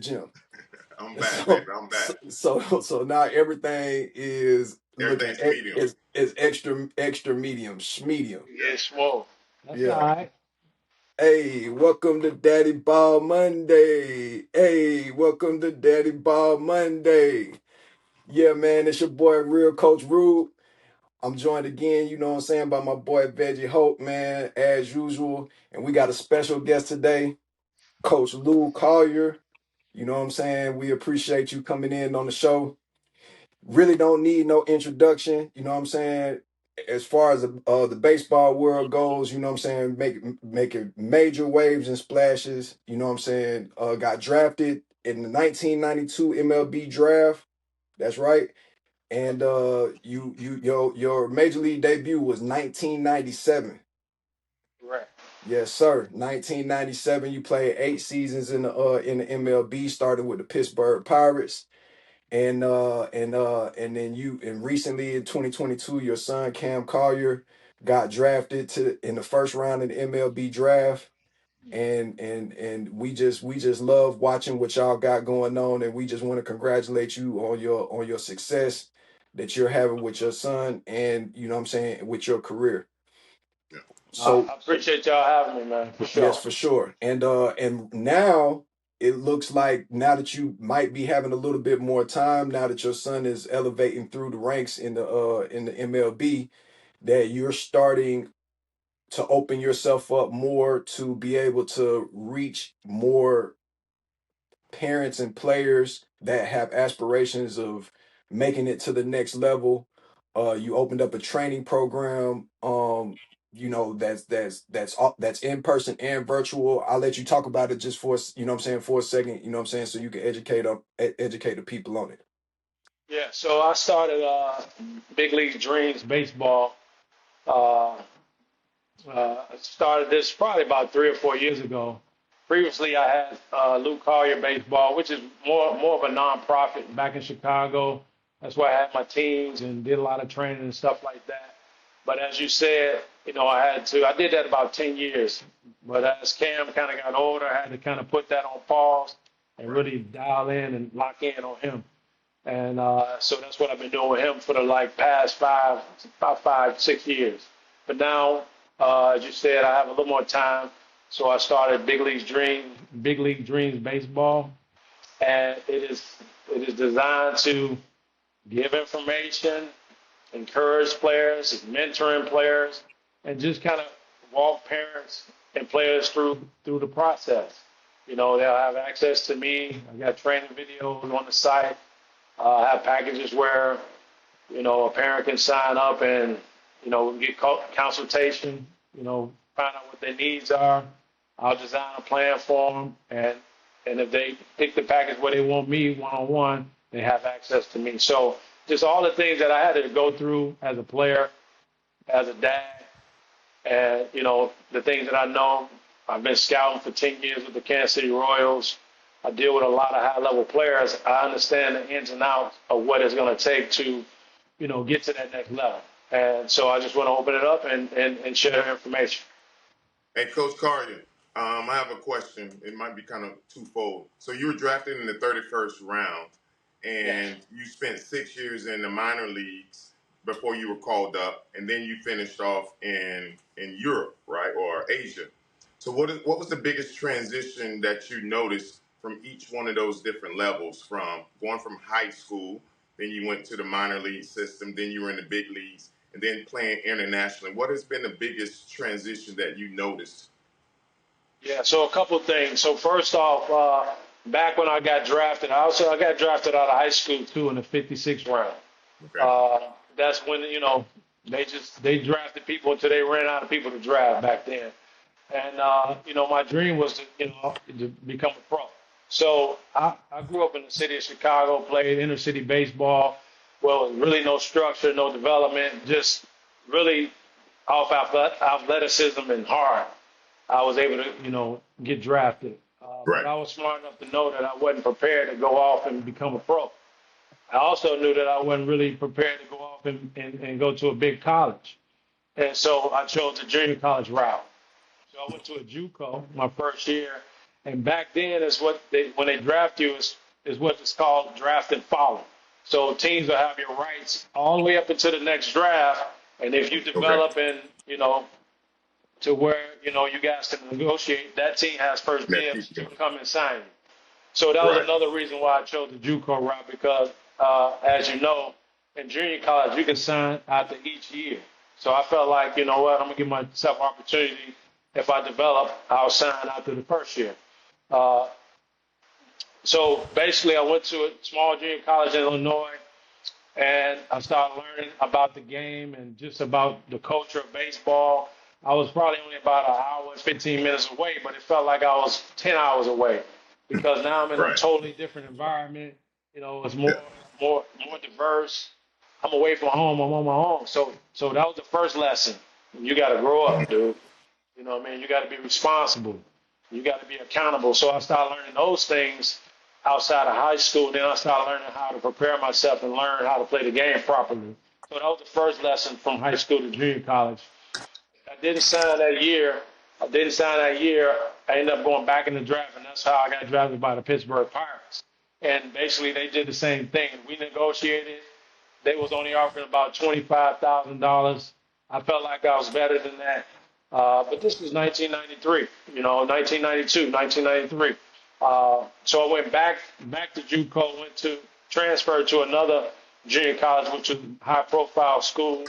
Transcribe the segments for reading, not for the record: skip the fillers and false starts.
Gym. I'm back, baby. So, I'm so, back. so now everything is looking Everything's medium. is extra medium, medium. Yeah. Yes, whoa. That's all Yeah. right. Hey, welcome to Daddy Ball Monday. Hey, welcome to Daddy Ball Monday. Yeah, man, it's your boy, Real Coach Rube. I'm joined again, you know what I'm saying, by my boy Veggie Hope, man, as usual. And we got a special guest today, Coach Lou Collier. You know what I'm saying? We appreciate you coming in on the show. Really don't need no introduction. You know what I'm saying? As far as the baseball world goes, you know what I'm saying, making major waves and splashes. You know what I'm saying? Got drafted in the 1992 MLB draft. That's right. And your major league debut was 1997. Right. Yes, sir. 1997. You played 8 seasons in the MLB. Started with the Pittsburgh Pirates. And then and recently in 2022, your son Cam Collier got drafted to in the first round of the MLB draft. And we just love watching what y'all got going on, and we just want to congratulate you on your success that you're having with your son, and you know what I'm saying, with your career. Yeah. So I appreciate y'all having me, man, for yes, sure. for sure. And now it looks like, now that you might be having a little bit more time, now that your son is elevating through the ranks in the MLB, that you're starting to open yourself up more to be able to reach more parents and players that have aspirations of making it to the next level. You opened up a training program. That's in person and virtual. I'll let you talk about it just for you know what I'm saying, for a second. You know what I'm saying, so you can educate the people on it. Yeah, so I started Big League Dreams baseball. Uh, Started this probably about 3 or 4 years ago. Previously, I had Luke Collier Baseball, which is more of a nonprofit back in Chicago. That's where I had my teams and did a lot of training and stuff like that. But as you said, I did that about 10 years. But as Cam kind of got older, I had to kind of put that on pause and Right. really dial in and lock in on him. And so that's what I've been doing with him for the like past about 5, 6 years. But now, as you said, I have a little more time, so I started Big League Dreams Baseball, and it is designed to give information, encourage players, mentoring players, and just kind of walk parents and players through the process. They'll have access to me. I got training videos on the site. I have packages where a parent can sign up and get consultation. Find out what their needs are. I'll design a plan for them, and if they pick the package where they want me one on one, they have access to me. So just all the things that I had to go through as a player, as a dad, and the things that I know. I've been scouting for 10 years with the Kansas City Royals. I deal with a lot of high-level players. I understand the ins and outs of what it's going to take to, get to that next level. And so I just want to open it up and share information. Hey, Coach Carter, I have a question. It might be kind of twofold. So you were drafted in the 31st round, Yes. and you spent 6 years in the minor leagues before you were called up, and then you finished off in Europe, right, or Asia. So what was the biggest transition that you noticed from each one of those different levels, from going from high school, then you went to the minor league system, then you were in the big leagues, and then playing internationally? What has been the biggest transition that you noticed? Yeah, so a couple of things. So first off, back when I got drafted, I got drafted out of high school too in the 56th round. Okay. Uh, that's when they drafted people until they ran out of people to draft back then. And my dream was to become a pro. So I grew up in the city of Chicago, played inner city baseball. Well, really no structure, no development, just really off athleticism and hard. I was able to get drafted. But Right. I was smart enough to know that I wasn't prepared to go off and become a pro. I also knew that I wasn't really prepared to go off and go to a big college. And so I chose the junior college route. So I went to a JUCO my first year, And back then is when they draft you is what is called draft and follow. So teams will have your rights all the way up into the next draft, and if you Okay. develop and to where you guys can negotiate, that team has first That dibs keep to you. come and sign you. So that was Right. another reason why I chose the JUCO route because, as you know, in junior college you can sign after each year. So I felt like you know what, I'm gonna give myself opportunity. If I develop, I'll sign after the first year. Uh, so basically, I went to a small junior college in Illinois, and I started learning about the game and just about the culture of baseball. I was probably only about an hour and 15 minutes away, but it felt like I was 10 hours away because now I'm in a Right. totally different environment. It's more Yeah. more diverse. I'm away from home. I'm on my own. So that was the first lesson. You got to grow up, dude. You know what I mean? You got to be responsible. You got to be accountable. So I started learning those things outside of high school. Then I started learning how to prepare myself and learn how to play the game properly. So that was the first lesson from high school to junior college. I didn't sign that year. I ended up going back in the draft, and that's how I got drafted by the Pittsburgh Pirates. And basically, they did the same thing. We negotiated. They was only offering about $25,000. I felt like I was better than that. But this was 1993, 1992, 1993. So I went back to JUCO, went to transferred to another junior college, which was a high-profile school,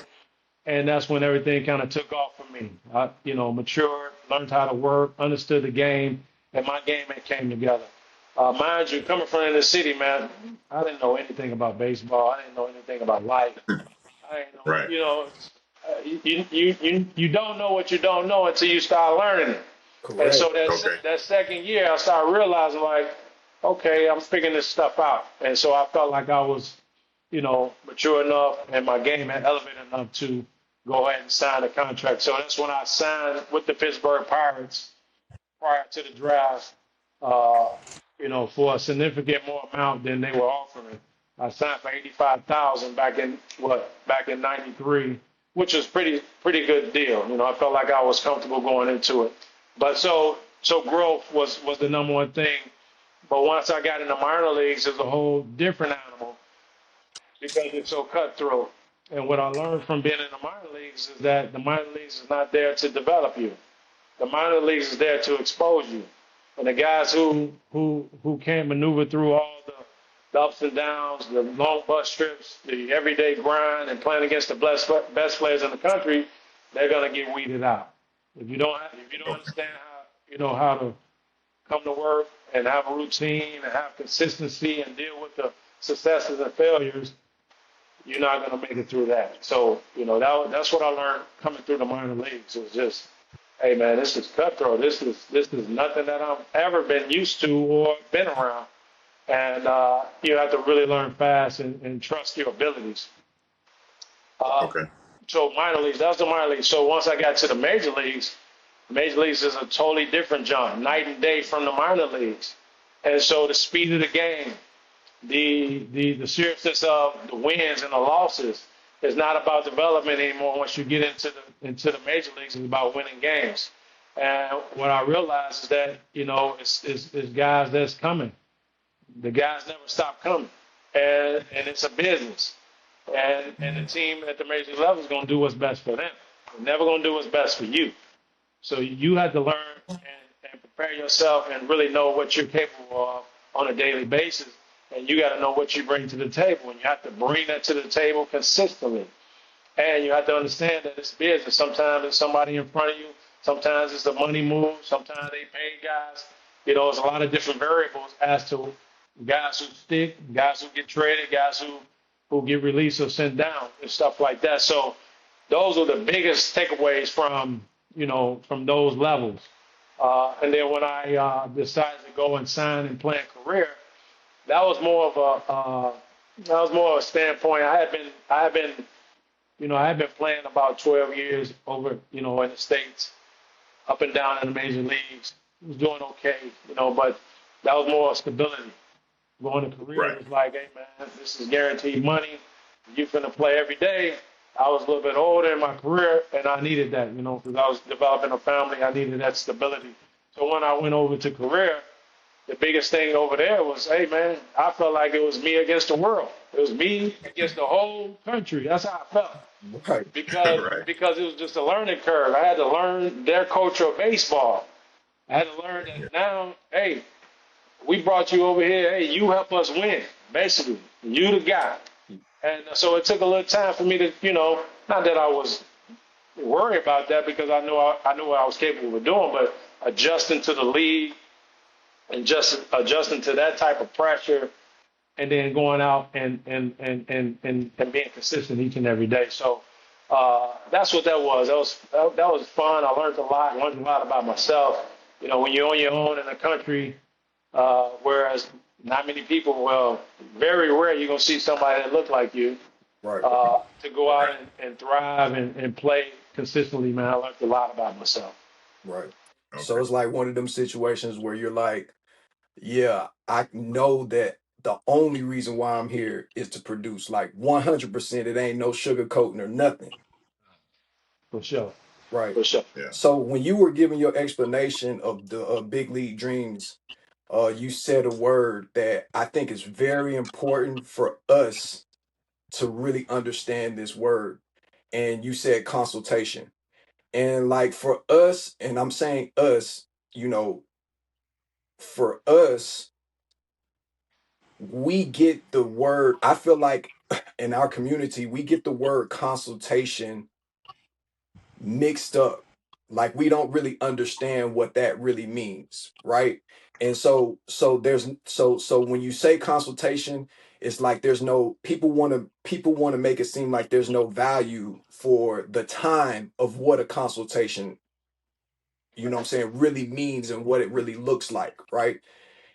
and that's when everything kind of took off for me. I, matured, learned how to work, understood the game, and my game came together. Mind you, coming from the city, man, I didn't know anything about baseball. I didn't know anything about life. I didn't know, Right. you don't know what you don't know until you start learning it. And so Correct. Okay. that second year, I started realizing like, okay, I'm figuring this stuff out. And so I felt like I was, mature enough and my game had elevated enough to go ahead and sign a contract. So that's when I signed with the Pittsburgh Pirates prior to the draft, uh, for a significant more amount than they were offering. I signed for 85,000 back in '93, which was pretty good deal. I felt like I was comfortable going into it. But so growth was the number one thing. But once I got in the minor leagues, it's a whole different animal because it's so cutthroat. And what I learned from being in the minor leagues is that the minor leagues is not there to develop you. The minor leagues is there to expose you. And the guys who can't maneuver through all the ups and downs, the long bus trips, the everyday grind, and playing against the best players in the country, they're gonna get weeded out. If you don't Okay. understand how to come to work and have a routine and have consistency and deal with the successes and failures, you're not going to make it through that. So, that's what I learned coming through the minor leagues. It was just, hey man, this is cutthroat. This is nothing that I've ever been used to or been around. And you have to really learn fast and trust your abilities. Uh, Okay. so minor leagues, that was the minor leagues. So once I got to the major leagues is a totally different jump, night and day from the minor leagues. And so the speed of the game, the seriousness of the wins and the losses is not about development anymore. Once you get into the major leagues, it's about winning games. And what I realized is that it's guys that's coming. The guys never stop coming, and it's a business. And the team at the major level is going to do what's best for them. They're never going to do what's best for you. So you have to learn and prepare yourself and really know what you're capable of on a daily basis. And you got to know what you bring to the table. And you have to bring that to the table consistently. And you have to understand that it's business. Sometimes it's somebody in front of you. Sometimes it's the money move. Sometimes they pay guys. There's a lot of different variables as to guys who stick, guys who get traded, guys who get released or sent down and stuff like that. So those are the biggest takeaways from those levels. And then when I decided to go and sign and play a career, that was more of a standpoint. I had been playing about 12 years over, in the States, up and down in the major leagues. Was doing okay, but that was more stability. Going to career Right. was like, hey man, this is guaranteed money. You're gonna play every day. I was a little bit older in my career, and I needed that, because I was developing a family. I needed that stability. So when I went over to Korea, the biggest thing over there was, hey man, I felt like it was me against the world. It was me against the whole country. That's how I felt Right. because Right. because it was just a learning curve. I had to learn their culture of baseball. I had to learn that Yeah. now, hey, we brought you over here. Hey, you help us win. Basically, you the guy. And so it took a little time for me to, not that I was worried about that because I knew what I was capable of doing, but adjusting to the league and just adjusting to that type of pressure and then going out and being consistent each and every day. So that's what that was. That was fun. I learned a lot. Learned a lot about myself. When you're on your own in a country, whereas not many people, well, very rare, you're gonna see somebody that look like you. Right. To go out Right. and thrive and play consistently, man, I learned a lot about myself. Right. So Okay. it's like one of them situations where you're like, yeah, I know that the only reason why I'm here is to produce. Like 100%, it ain't no sugarcoating or nothing. For sure. Right. For sure. Yeah. So when you were giving your explanation of the big league dreams, you said a word that I think is very important for us to really understand this word. And you said consultation. And like for us, and I'm saying us, you know, for us, we get the word, I feel like in our community, we get the word consultation mixed up. Like we don't really understand what that really means, right? And so when you say consultation, it's like there's no people want to make it seem like there's no value for the time of what a consultation, you know what I'm saying, really means and what it really looks like, right?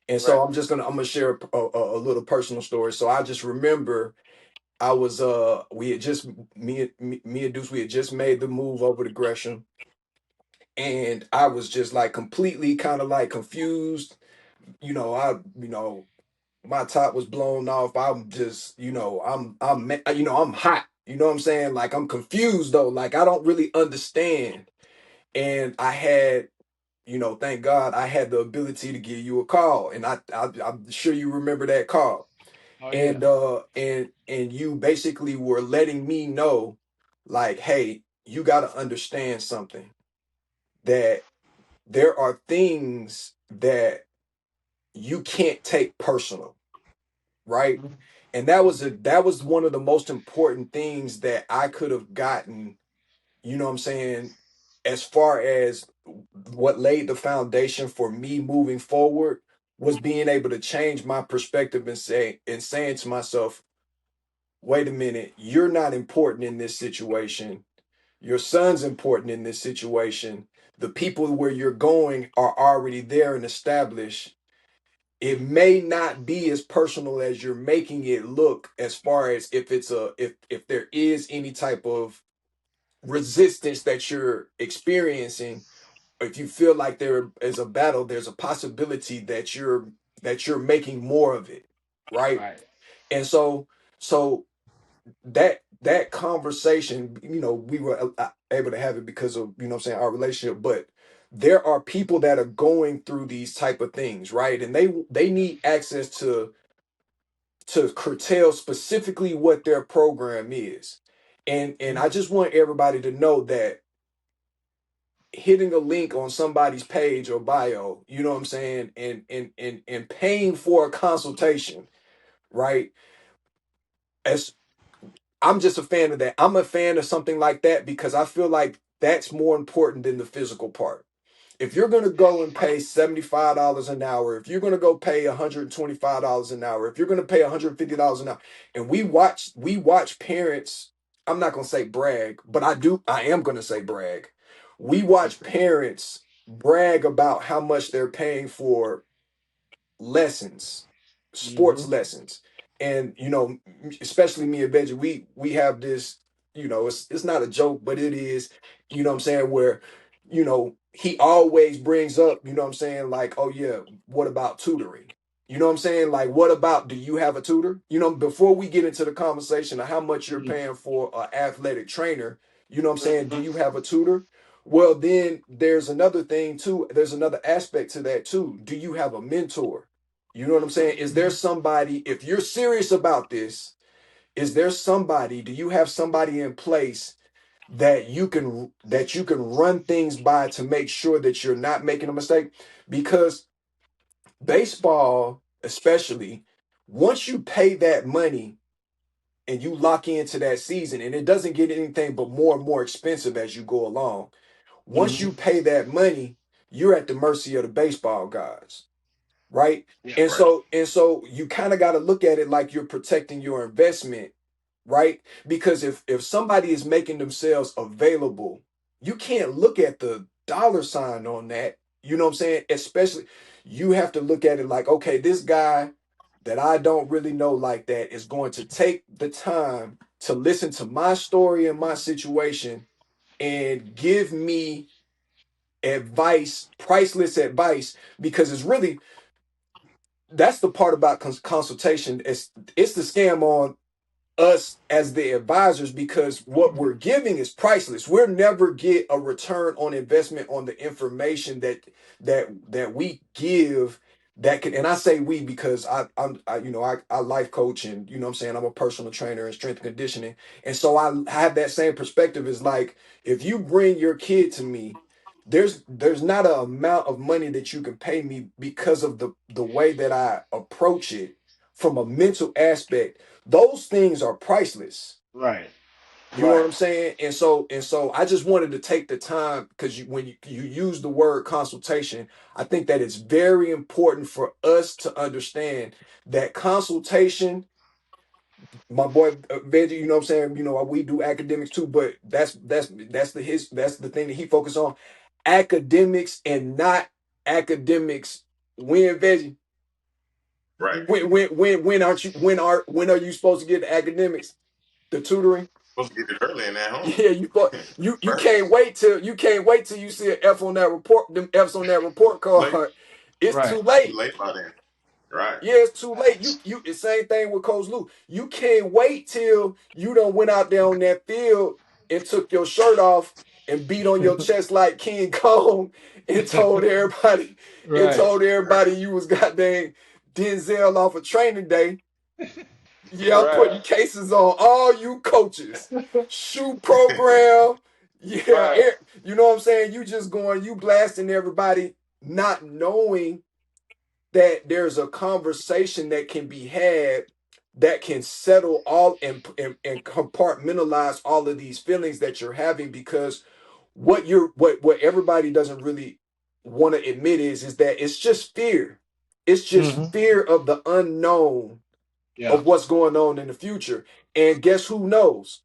And so Right. I'm gonna share a little personal story. So I just remember I was we had just me and Deuce, we had just made the move over to Gresham, and I was just like completely kind of like confused. My top was blown off. I'm just, I'm hot. You know what I'm saying? Like I'm confused though. Like I don't really understand. And I had, thank God I had the ability to give you a call, and I'm sure you remember that call. Oh yeah. And you basically were letting me know, like, hey, you got to understand something, that there are things that you can't take personal, right? Mhm. And that was one of the most important things that I could have gotten, you know what I'm saying, as far as what laid the foundation for me moving forward, was being able to change my perspective and saying to myself, wait a minute, you're not important in this situation. Your son's important in this situation. The people where you're going are already there and established. It may not be as personal as you're making it look, as far as if there is any type of resistance that you're experiencing. If you feel like there is a battle, there's a possibility that you're making more of it, right? Right. And so that conversation, we were able to have it because of, what I'm saying, our relationship. But there are people that are going through these type of things, right? And they need access to curtail specifically what their program is. And I just want everybody to know that hitting a link on somebody's page or bio, you know what I'm saying, and paying for a consultation, right? As I'm just a fan of that. I'm a fan of something like that because I feel like that's more important than the physical part. If you're going to go and pay $75 an hour, if you're going to go pay $125 an hour, if you're going to pay $150 an hour, and we watch parents, I'm not going to say brag, but I am going to say brag. We watch parents brag about how much they're paying for lessons, sports Mm-hmm. lessons. And especially me and Benji, we have this, it's not a joke, but it is, what I'm saying, where, he always brings up, what I'm saying, like, oh yeah, what about tutoring? You know what I'm saying? Like, what about, do you have a tutor? Before we get into the conversation of how much you're paying for an athletic trainer, you know what I'm saying? Do Mm-hmm. you have a tutor? Well, then there's another thing too. There's another aspect to that too. Do you have a mentor? You know what I'm saying? Is there somebody, if you're serious about this, is there somebody, do you have somebody in place that you can run things by to make sure that you're not making a mistake? Because baseball, especially, once you pay that money and you lock into that season, and it doesn't get anything but more and more expensive as you go along. Once Hmm. you pay that money, you're at the mercy of the baseball gods, right? Yeah. And Right. so you kind of got to look at it like you're protecting your investment, right? Because if somebody is making themselves available, you can't look at the dollar sign on that. You know what I'm saying? Especially, you have to look at it like, okay, this guy that I don't really know like that is going to take the time to listen to my story and my situation and give me advice, priceless advice, because it's really, that's the part about consultation. It's the scam on us as the advisors, because what we're giving is priceless. We'll never get a return on investment on the information that we give, that can, and I say we because I life coach, and you know what I'm saying, I'm a personal trainer in strength and conditioning, and so I have that same perspective. Is like, if you bring your kid to me, there's not an amount of money that you can pay me, because of the way that I approach it from a mental aspect. Those things are priceless. Right. You know what Right. I'm saying? And so I just wanted to take the time, because when you use the word consultation, I think that it's very important for us to understand that consultation, my boy Veggie, you know what I'm saying? You know, we do academics too, but that's the thing that he focused on. Academics and not academics. When Veggie, Right. when are you supposed to get the academics? The tutoring? Supposed to get it early in that home. Yeah, you can't First. wait till you see an F on that report, them F's on that report Late. card. It's Right. too Too late. late by then. Right. Yeah, it's too late. You the same thing with Coach Lou. You can't wait till you done went out there on that field and took your shirt off and beat on your chest like King Kong and told everybody Right. Right. you was goddamn Denzel off of Training Day. Yeah, I'm Right. putting cases on all you coaches. Shoot program. Yeah, Right. you know what I'm saying? You just going, you blasting everybody, not knowing that there's a conversation that can be had that can settle all and compartmentalize all of these feelings that you're having. Because what everybody doesn't really want to admit is that it's just fear. It's just Hmm. fear of the unknown, Yeah. of what's going on in the future. And guess who knows?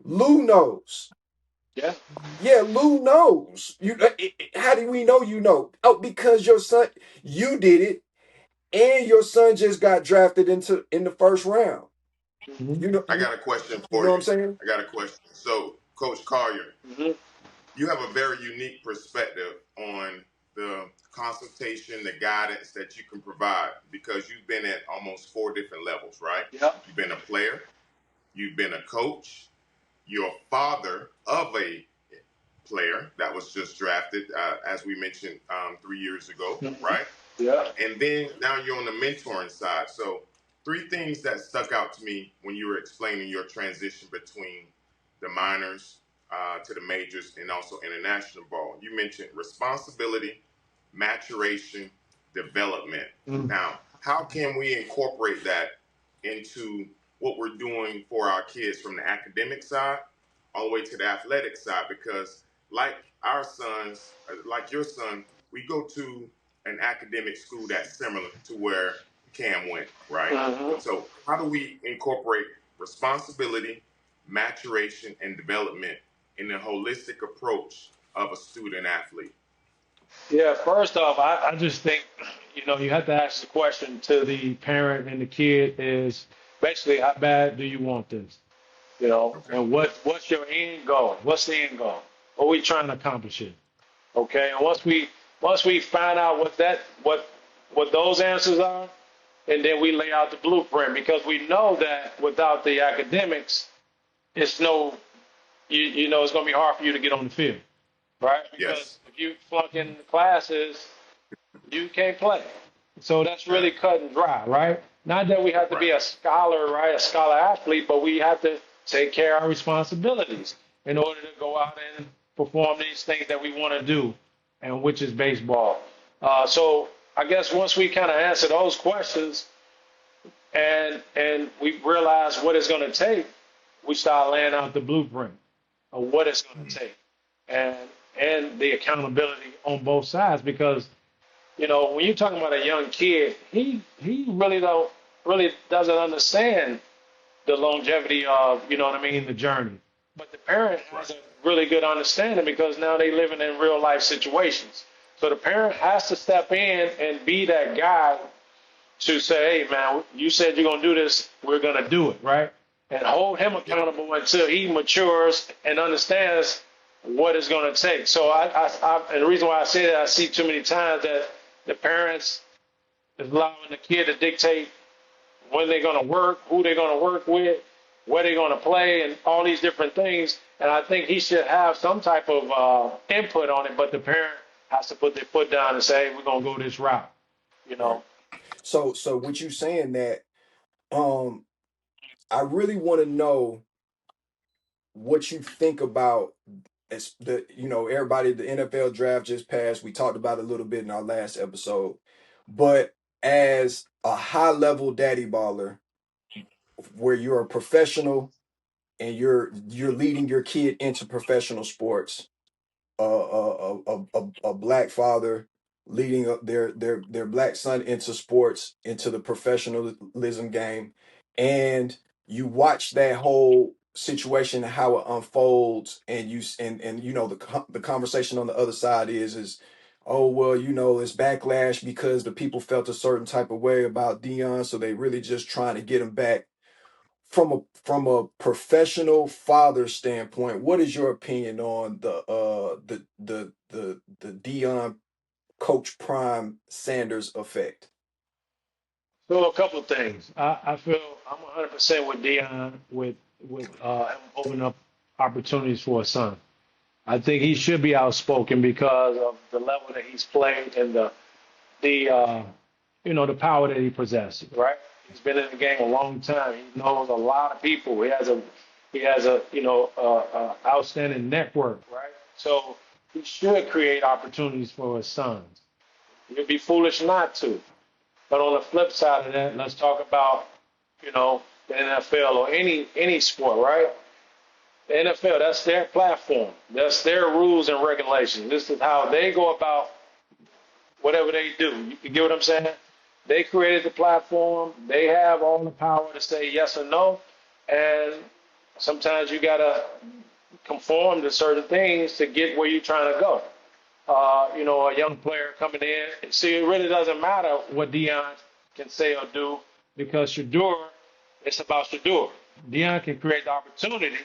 Lou knows. Yeah. Yeah, Lou knows. How do we know you know? Oh, because your son, you did it, and your son just got drafted in the first round. Hmm. I got a question You for know what you. I'm saying? I got a question. So, Coach Collier, Hmm. you have a very unique perspective on the consultation, the guidance that you can provide, because you've been at almost four different levels, right? Yeah. You've been a player, you've been a coach, you're a father of a player that was just drafted, as we mentioned 3 years ago, Hmm. right? Yeah. And then now you're on the mentoring side. So, three things that stuck out to me when you were explaining your transition between the minors to the majors and also international ball. You mentioned responsibility, maturation, development. Mm. Now, how can we incorporate that into what we're doing for our kids from the academic side all the way to the athletic side? Because, like our sons, like your son, we go to an academic school that's similar to where Cam went, right? Hmm. So, how do we incorporate responsibility, maturation, and development in the holistic approach of a student athlete? Yeah. First off, I just think, you have to ask the question to the parent and the kid is basically, how bad do you want this? Okay. And what's your end goal? What's the end goal? What are we trying to accomplish here? Okay. And once we find out what those answers are, and then we lay out the blueprint, because we know that without the academics, it's no, it's going to be hard for you to get on the field. right? Yes. Because if you flunk in classes, you can't play. So that's Yeah. really cut and dry, right? Not that we have to Right. be a scholar, right? A scholar athlete, but we have to take care of our responsibilities in order to go out and perform these things that we want to do, and which is baseball. So I guess once we kind of answer those questions and we realize what it's going to take, we start laying out the blueprint of what it's going to take, and and the accountability on both sides because when you're talking about a young kid, he really doesn't understand the longevity of, what I mean, the journey. But the parent Right. has a really good understanding because now they living in real life situations. So the parent has to step in and be that guy to say, hey man, you said you're gonna do this, we're gonna do it, right? And hold him Yep. accountable until he matures and understands what it's gonna take. So and the reason why I say that, I see too many times that the parents is allowing the kid to dictate when they're gonna work, who they're gonna work with, where they're gonna play, and all these different things. And I think he should have some type of input on it, but the parent has to put their foot down and say, hey, we're gonna go this route, you Right. know. So with you saying that, um, I really want to know what you think about everybody, the NFL draft just passed. We talked about it a little bit in our last episode. But as a high level daddy baller, where you're a professional and you're leading your kid into professional sports, a black father leading up their black son into sports, into the professionalism game, and you watch that whole situation, how it unfolds, and the conversation on the other side is, oh well, it's backlash because the people felt a certain type of way about Dion, so they really just trying to get him back. From a professional father standpoint, what is your opinion on the Dion Coach Prime Sanders effect? So a couple of things. I feel I'm 100% with Dion with him opening up opportunities for his son. I think he should be outspoken because of the level that he's played and the power that he possesses. Right? He's been in the game a long time. He knows a lot of people. He has a outstanding network. Right? So he should create opportunities for his sons. You'd be foolish not to. But on the flip side of that, let's talk about, the NFL or any sport, right? The NFL, that's their platform. That's their rules and regulations. This is how they go about whatever they do. You get what I'm saying? They created the platform. They have all the power to say yes or no. And sometimes you gotta conform to certain things to get where you're trying to go. A young player coming in. See, it really doesn't matter what Dion can say or do because Shador, it's about Shador. Dion can create the opportunity,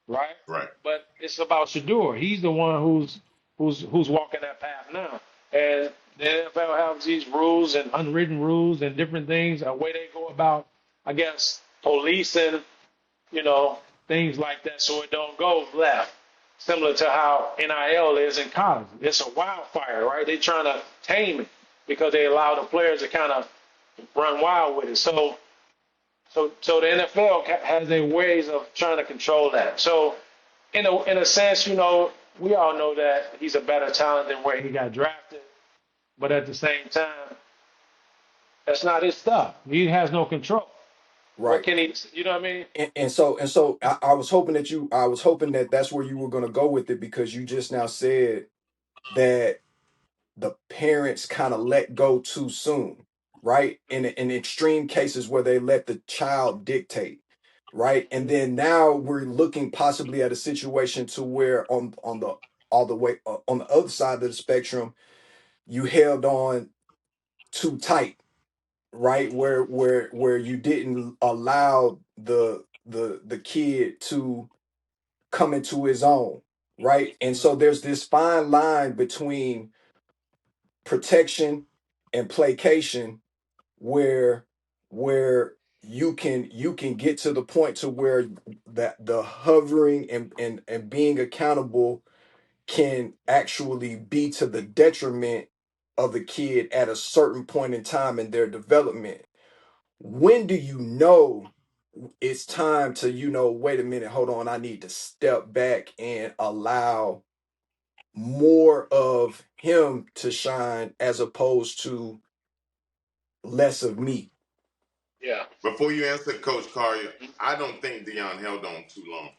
right? Right. But it's about Shador. He's the one who's walking that path now. And the NFL has these rules and unwritten rules and different things, a way they go about, I guess, policing, you know, things like that so it don't go left. Similar to how NIL is in college. It's a wildfire, right? They're trying to tame it because they allow the players to kind of run wild with it. So the NFL has their ways of trying to control that. So in a sense, we all know that he's a better talent than where he got drafted. But at the same time, that's not his stuff. He has no control. What Right. can he? You know what I mean? And so I was hoping that that's where you were going to go with it, because you just now said that the parents kind of let go too soon, right? In extreme cases where they let the child dictate, right? And then now we're looking possibly at a situation to where on the all the way on the other side of the spectrum, you held on too tight, right? Where you didn't allow the kid to come into his own, right? And so there's this fine line between protection and placation, where where you can get to the point to where that the hovering and being accountable can actually be to the detriment of the kid at a certain point in time in their development. When do you know it's time to, wait a minute, hold on, I need to step back and allow more of him to shine as opposed to less of me? Yeah. Before you answer, Coach Collier, I don't think Deion held on too long.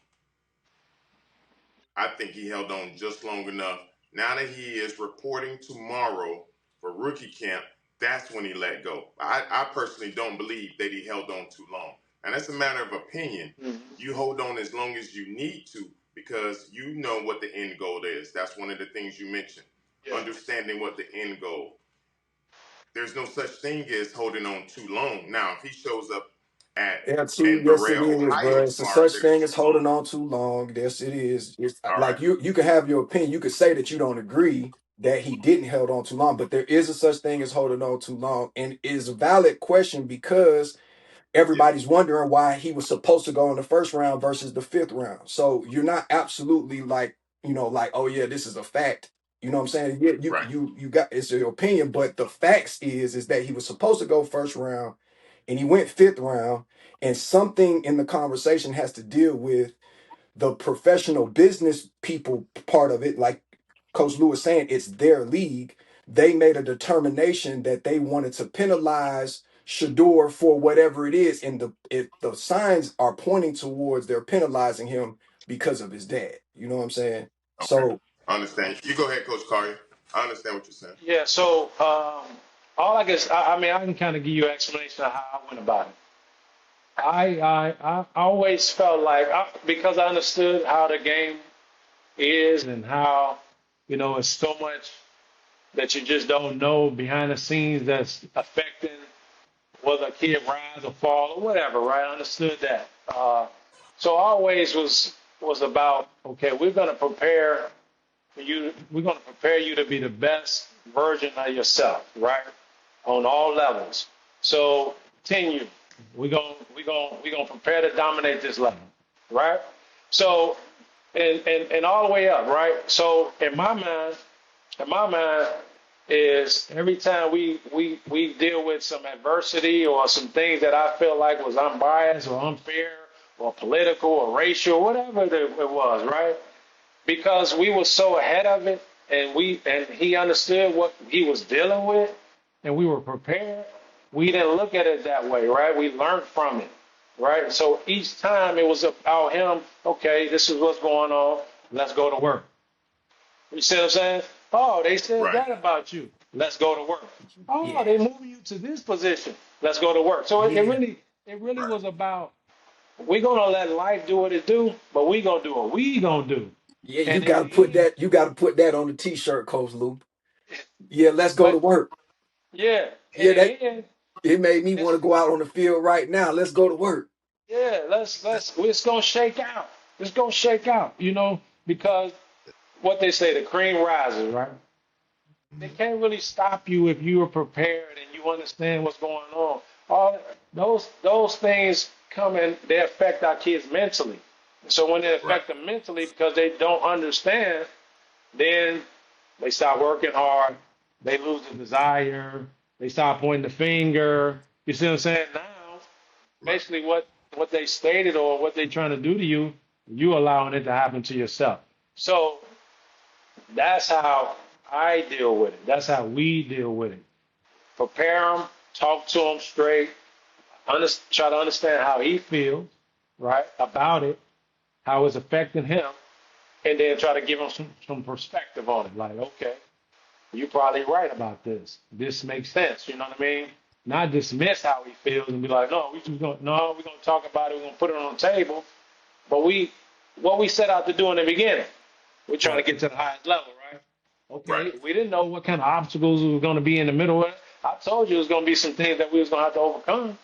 I think he held on just long enough. Now that he is reporting tomorrow for rookie camp, that's when he let go. I personally don't believe that he held on too long. And that's a matter of opinion. Mm-hmm. You hold on as long as you need to because you know what the end goal is. That's one of the things you mentioned. Yeah. Understanding what the end goal. There's no such thing as holding on too long. Now, if he shows up at Absolutely, in yes, it Berea, is, Ohio bro. It's a tomorrow, such then thing it's as too long. holding on too long. Yes, it is. It's All like right. you can have your opinion. You could say that you don't agree that he didn't held on too long, but there is a such thing as holding on too long, and it is a valid question because Yeah. everybody's wondering why he was supposed to go in the first round versus the fifth round. So you're not absolutely like, like, oh yeah, this is a fact. You know what I'm saying? Yeah, you Right. you you got, it's your opinion, but the facts is that he was supposed to go first round and he went fifth round, and something in the conversation has to deal with the professional business people part of it. Like Coach Lewis saying, it's their league. They made a determination that they wanted to penalize Shador for whatever it is, and if the signs are pointing towards they're penalizing him because of his dad. You know what I'm saying? Okay. So I understand. You go ahead, Coach Collier. I understand what you're saying. Yeah. So all I guess, I mean, I can kind of give you an explanation of how I went about it. I always felt like because I understood how the game is and how it's so much that you just don't know behind the scenes that's affecting whether a kid rise or fall or whatever, right? I understood that. So always was about, okay, we're going to prepare for you. We're going to prepare you to be the best version of yourself, right? On all levels. So continue. We're gonna prepare to dominate this level, right? So and all the way up, right? So in my mind is every time we deal with some adversity or some things that I feel like was unbiased or unfair or political or racial, whatever it was, right? Because we were so ahead of it and he understood what he was dealing with and we were prepared, we didn't look at it that way, right? We learned from it, right? So each time it was about him, okay, this is what's going on, let's go to work. You see what I'm saying? Oh, they said Right. that about you. Let's go to work. Oh, yeah, they moving you to this position. Let's go to work. So it yeah, really Right. was about we're gonna let life do what it do, but we gonna do what we gonna do. yeah. You And in got to the put end, that. You got to put that on the T-shirt, Coach Lou. Yeah, let's go to but work. yeah, in Yeah, that the end, it made me want it's to go out on the field right now. Let's go to work. yeah, let's it's gonna shake out. It's gonna shake out, because what they say, the cream rises, right? They can't really stop you if you are prepared and you understand what's going on. All those things come and they affect our kids mentally. So when they Right. affect them mentally because they don't understand, then they start working hard. They lose the desire. They start pointing the finger. You see what I'm saying? Now, Right. basically, what they stated or what they're trying to do to you, you allowing it to happen to yourself. So that's how I deal with it. That's how we deal with it. Prepare them, talk to them straight, try to understand how he feels, right, about it, how it's affecting him, and then try to give him some perspective on it. Like, okay, you're probably right about this. This makes sense. You know what I mean? Not dismiss how he feels and be like, no, we're gonna talk about it. We're gonna put it on the table. But what we set out to do in the beginning, we're trying to Right. get to the highest level, right? Right. Okay, we didn't know what kind of obstacles we were going to be in the middle of. I told you it was going to be some things that we was going to have to overcome.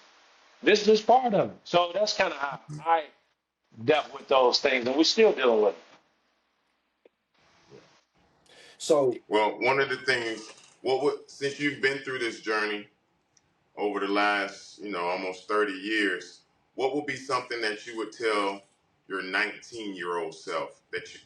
This is just part of it. So that's kind of how I dealt with those things, and we're still dealing with it. So Well, one of the things, since you've been through this journey over the last, almost 30 years, what would be something that you would tell your 19-year-old self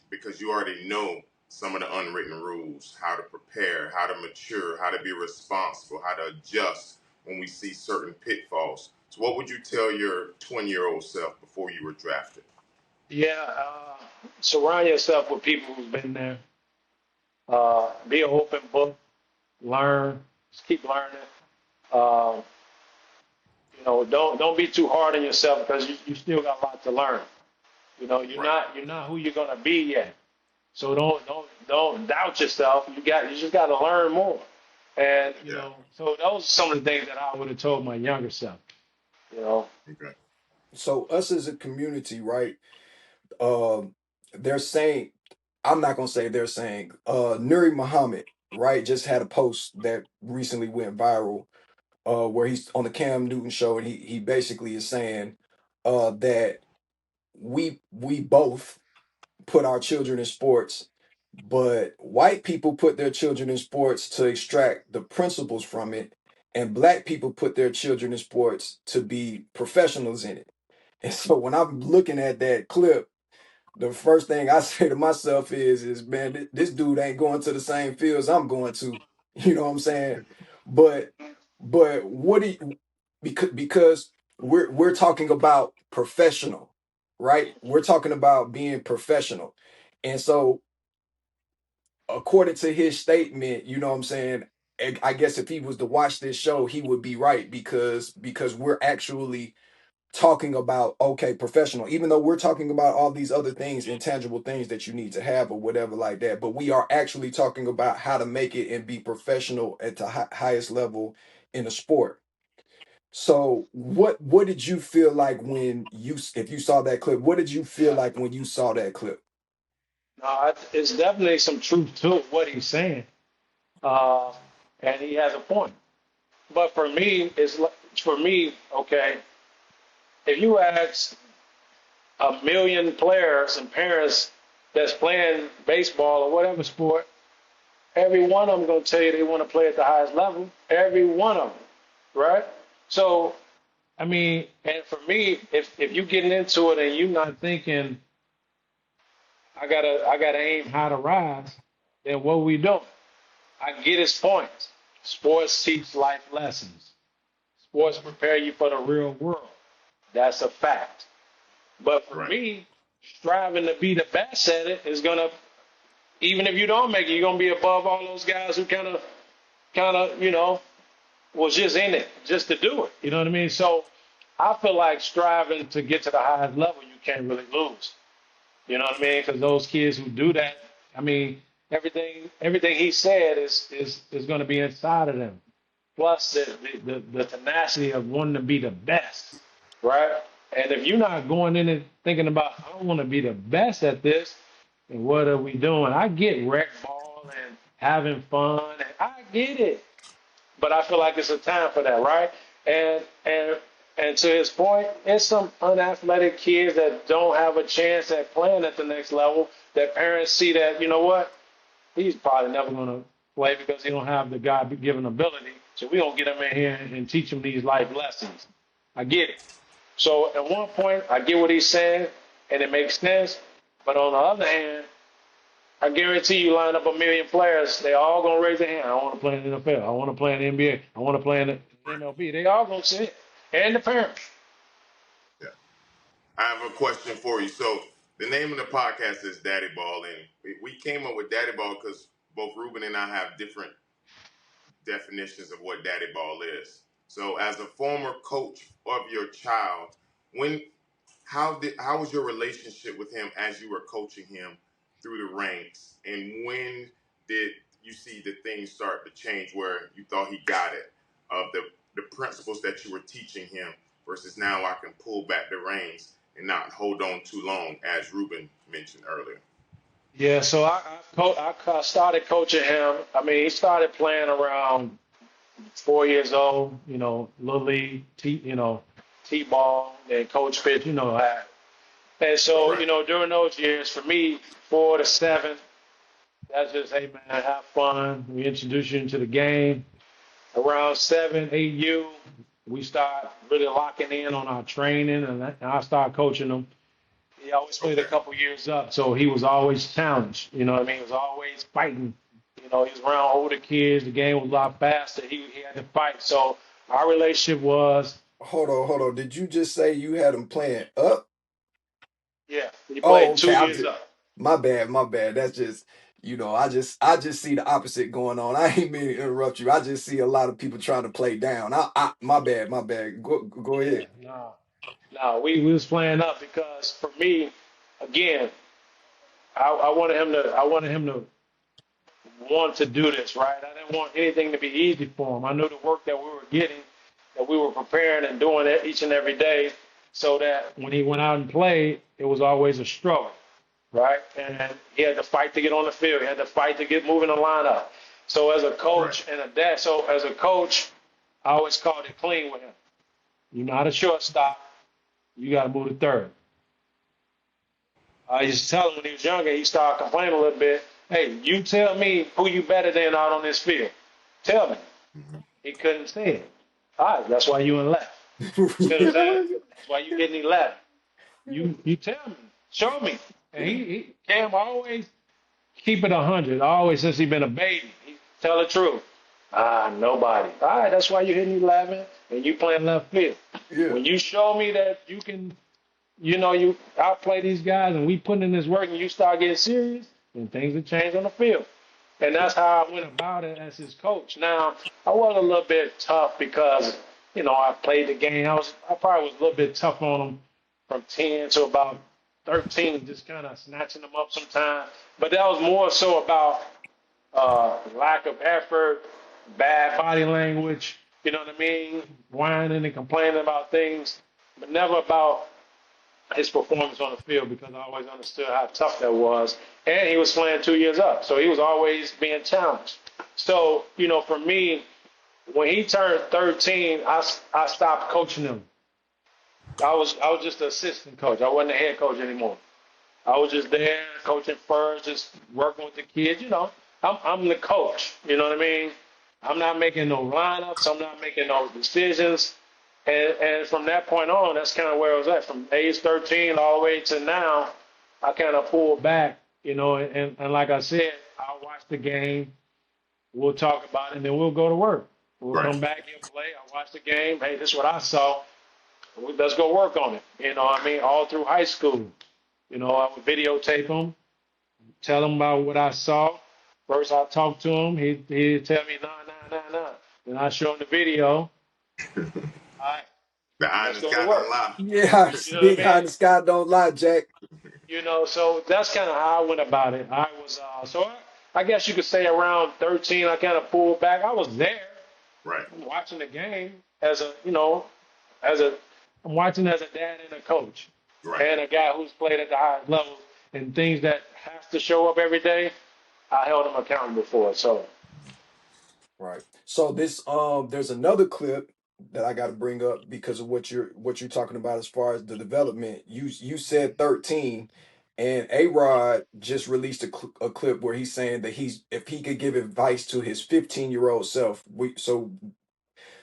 because you already know some of the unwritten rules, how to prepare, how to mature, how to be responsible, how to adjust when we see certain pitfalls. So, what would you tell your 20-year-old self before you were drafted? Yeah, surround yourself with people who've been there. Be an open book. Learn. Just keep learning. Uh, don't be too hard on yourself because you still got a lot to learn. Right. You're not who you're gonna be yet. So don't doubt yourself. You just got to learn more. And Yeah. so those are some of the things that I would have told my younger self. You know, Okay. So us as a community, right? Um, they're saying, I'm not gonna say they're saying, Nuri Muhammad, right, just had a post that recently went viral, where he's on the Cam Newton show, and he basically is saying, that we both put our children in sports, but white people put their children in sports to extract the principles from it, and black people put their children in sports to be professionals in it. And so when I'm looking at that clip, the first thing I say to myself is man, this dude ain't going to the same fields I'm going to. You know what I'm saying? But what do you, because we're talking about professional, right? We're talking about being professional. And so according to his statement, you know what I'm saying, I guess if he was to watch this show, he would be right, because we're actually talking about, okay, professional, even though we're talking about all these other things, intangible things that you need to have or whatever like that, but we are actually talking about how to make it and be professional at the highest level in a sport. So what did you feel like when if you saw that clip? What did you feel like when you saw that clip? no, it's definitely some truth to what he's saying, uh, and he has a point. But for me, okay. If you ask a million players and parents that's playing baseball or whatever sport, every one of them gonna tell you they want to play at the highest level. Every one of them, right? So I mean, and for me, if you getting into it and you not thinking I gotta aim high to rise, then what we doing? I get his point. Sports teach life lessons. Sports prepare you for the real world. That's a fact. But for Right. me, striving to be the best at it is gonna, even if you don't make it, you're gonna be above all those guys who kind of, was just in it just to do it. You know what I mean? So I feel like striving to get to the highest level, you can't really lose. You know what I mean? Because those kids who do that, I mean, everything he said is going to be inside of them. Plus the tenacity of wanting to be the best, right? And if you're not going in and thinking about I want to be the best at this, then what are we doing? I get rec ball and having fun, and I get it, but I feel like it's a time for that, right? And to his point, it's some unathletic kids that don't have a chance at playing at the next level. That parents see that, you know what, he's probably never going to play because he don't have the God-given ability. So we gonna get him in here and teach him these life lessons. I get it. So at one point, I get what he's saying, and it makes sense. But on the other hand, I guarantee you line up a million players, they all gonna raise their hand. I want to play in the NFL. I want to play in the NBA. I want to play in the MLB. They all gonna say it. And the parents. Yeah. I have a question for you. So the name of the podcast is Daddy Ball, and we came up with Daddy Ball because both Ruben and I have different definitions of what Daddy Ball is. So as a former coach of your child, when how was your relationship with him as you were coaching him through the ranks, and when did you see the things start to change where you thought he got it, of the principles that you were teaching him versus now I can pull back the reins and not hold on too long, as Ruben mentioned earlier? Yeah, so I started coaching him. I mean, he started playing around 4 years old, little league, T-ball, and coach pitch, that. And so, Right. during those years, for me, 4 to 7, that's just, hey man, have fun. We introduce you into the game. Around 7, 8 U, we start really locking in on our training, and I start coaching them. He always played a Okay. couple years up, so he was always challenged. You know what I mean? He was always fighting. You know, he was around older kids. The game was a lot faster. He had to fight. So our relationship was, Hold on. Did you just say you had him playing up? yeah, he Oh, played okay. 2 years up. My bad. That's just, I just see the opposite going on. I ain't mean to interrupt you. I just see a lot of people trying to play down. My bad. Go Yeah, ahead. no, no, we was playing up because for me, again, I wanted him to want to do this, right? I didn't want anything to be easy for him. I knew the work that we were getting, that we were preparing and doing it each and every day, so that when he went out and played, it was always a struggle, right? And he had to fight to get on the field. He had to fight to get moving the lineup. So as a Right. coach and a dad, so as a coach, I always called it clean with him. You're not a shortstop. You got to move to third. I used to tell him when he was younger, he started complaining a little bit. Hey, you tell me who you better than out on this field. Tell me. Mhm. He couldn't say it. All right, that's why you in left. See what I'm saying? Yeah. That's why you getting 11. You tell me, show me. And he Cam always keep it 100. Always since he been a baby. He tell the truth. Nobody. All right, that's why you hitting 11 and you playing left field. Yeah. When you show me that you can, you outplay these guys and we putting in this work and you start getting serious, then things will change on the field. And that's how I went about it as his coach. Now, I was a little bit tough because, I played the game. I probably was a little bit tough on him from 10 to about 13, just kind of snatching them up sometimes. But that was more so about lack of effort, bad body language, you know what I mean? Whining and complaining about things, but never about his performance on the field because I always understood how tough that was. And he was playing 2 years up, so he was always being challenged. So, for me, when he turned 13, I stopped coaching him. I was just an assistant coach. I wasn't the head coach anymore. I was just there coaching first, just working with the kids. I'm the coach. You know what I mean? I'm not making no lineups. I'm not making no decisions. And from that point on, that's kind of where I was at. From age 13 all the way to now, I kind of pulled back, and like I said, I'll watch the game. We'll talk about it, and then we'll go to work. We'll Right. come back, he'll play. I'll watch the game. Hey, this is what I saw. Let's go work on it. You know what I mean? All through high school. I would videotape them, tell him about what I saw. First, I talk to him. He'd tell me, nah, nah, nah, nah. Then I show him the video. All right, The eye in let's the go to sky don't work. lie. Yeah, You know what big I high mean? in the sky don't lie, Jack. So that's kind of how I went about it. I guess you could say around 13, I kind of pulled back. I was there Right. watching the game as a, I'm watching as a dad and a coach Right. and a guy who's played at the highest level and things that has to show up every day. I held him accountable for it. So, Right. So there's another clip that I got to bring up because of what you're talking about as far as the development. You said 13, and A-Rod just released a clip where he's saying that if he could give advice to his 15-year-old self. So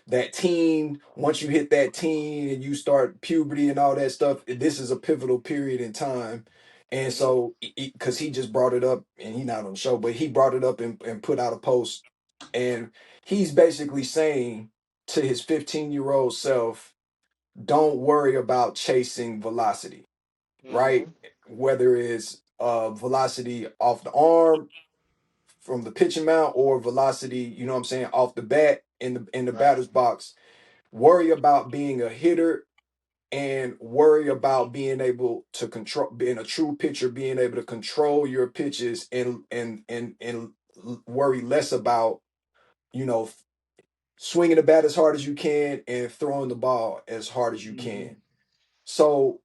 that teen, once you hit that teen and you start puberty and all that stuff, this is a pivotal period in time. And hmm so, because he just brought it up, and he not on the show, but he brought it up and put out a post, and he's basically saying to his 15-year-old self, don't worry about chasing velocity, right? hmm Whether it's velocity off the arm from the pitching mount or velocity, you know what I'm saying, off the bat in the right. batter's box. Worry about being a hitter and worry about being able to control, being a true pitcher, being able to control your pitches and worry less about, you know, swinging the bat as hard as you can and throwing the ball as hard as you hmm can. So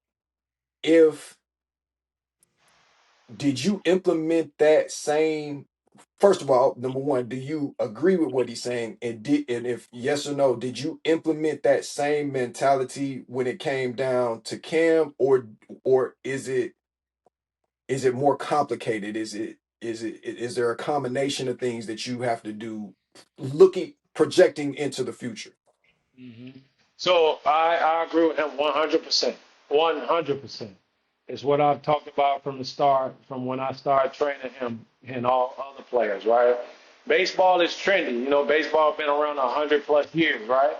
if did you implement that same, first of all, number one, do you agree with what he's saying? And if yes or no, did you implement that same mentality when it came down to Cam, or is it more complicated? Is there a combination of things that you have to do looking projecting into the future? hmm So I agree with him 100%. 100%. It's what I've talked about from the start, from when I started training him and all other players, right? Baseball is trendy. You know, baseball been around 100+ years, right?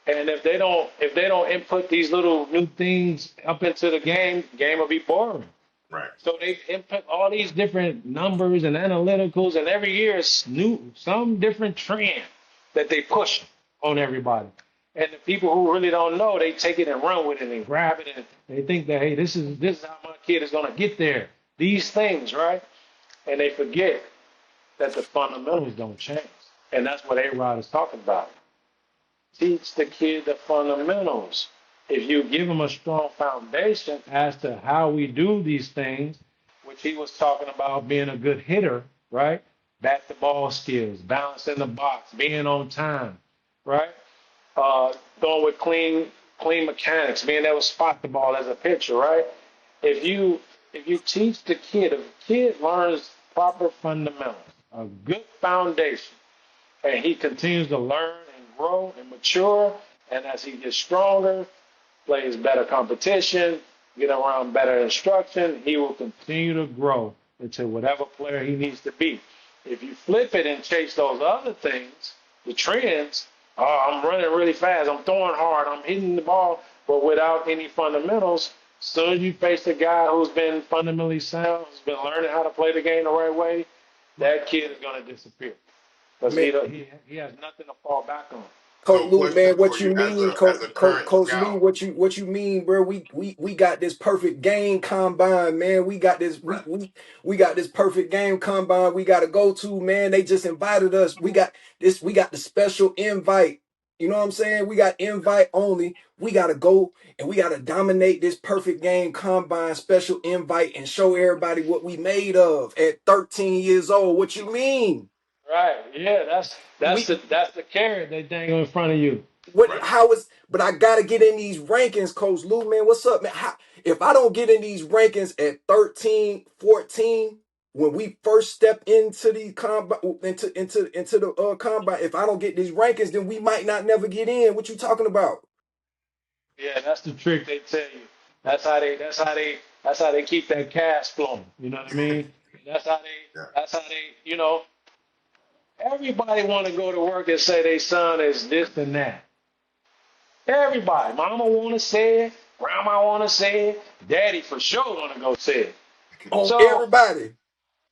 And if they don't input these little new things up into the game will be boring. Right. So they input all these different numbers and analyticals, and every year it's new, some different trend that they push on everybody. And the people who really don't know, they take it and run with it and grab it, and they think that, hey, this is how my kid is gonna get there. These things, right? And they forget that the fundamentals don't change. And that's what A-Rod is talking about. Teach the kid the fundamentals. If you give them a strong foundation as to how we do these things, which he was talking about being a good hitter, right? Bat the ball skills, balance in the box, being on time, right? Going with clean mechanics, being able to spot the ball as a pitcher, right? If you teach the kid, if the kid learns proper fundamentals, a good foundation, and he continues to learn and grow and mature, and as he gets stronger, plays better competition, get around better instruction, he will continue to grow into whatever player he needs to be. If you flip it and chase those other things, the trends, oh, I'm running really fast, I'm throwing hard, I'm hitting the ball, but without any fundamentals, as soon as you face a guy who's been fundamentally sound, who's been learning how to play the game the right way, that kid is going to disappear. Because Man, he has nothing to fall back on. Coach So, Lou, question man, for what you you as mean, a current Coach Lee? scout. What you mean, bro? We got this perfect game combine, man. We got this Right. we got this perfect game combine. We got to go to, man. They just invited us. We got this. We got the special invite. You know what I'm saying? We got invite only. We got to go and we got to dominate this perfect game combine special invite and show everybody what we made of at 13 years old. What you mean? Right. Yeah, that's We the carrot they dangle in front of you. What? Right. How is? But I gotta get in these rankings, Coach Lou, man. What's up, man? If I don't get in these rankings at 13, 14, when we first step into the combine, into the combine, if I don't get these rankings, then we might not never get in. What you talking about? Yeah, that's the trick they tell you. That's how they keep that cash flowing. You know what I mean? That's how they Yeah. that's how they, everybody want to go to work and say their son is this and that. Everybody. Mama want to say it. Grandma want to say it. Daddy for sure want to go say it. On So everybody.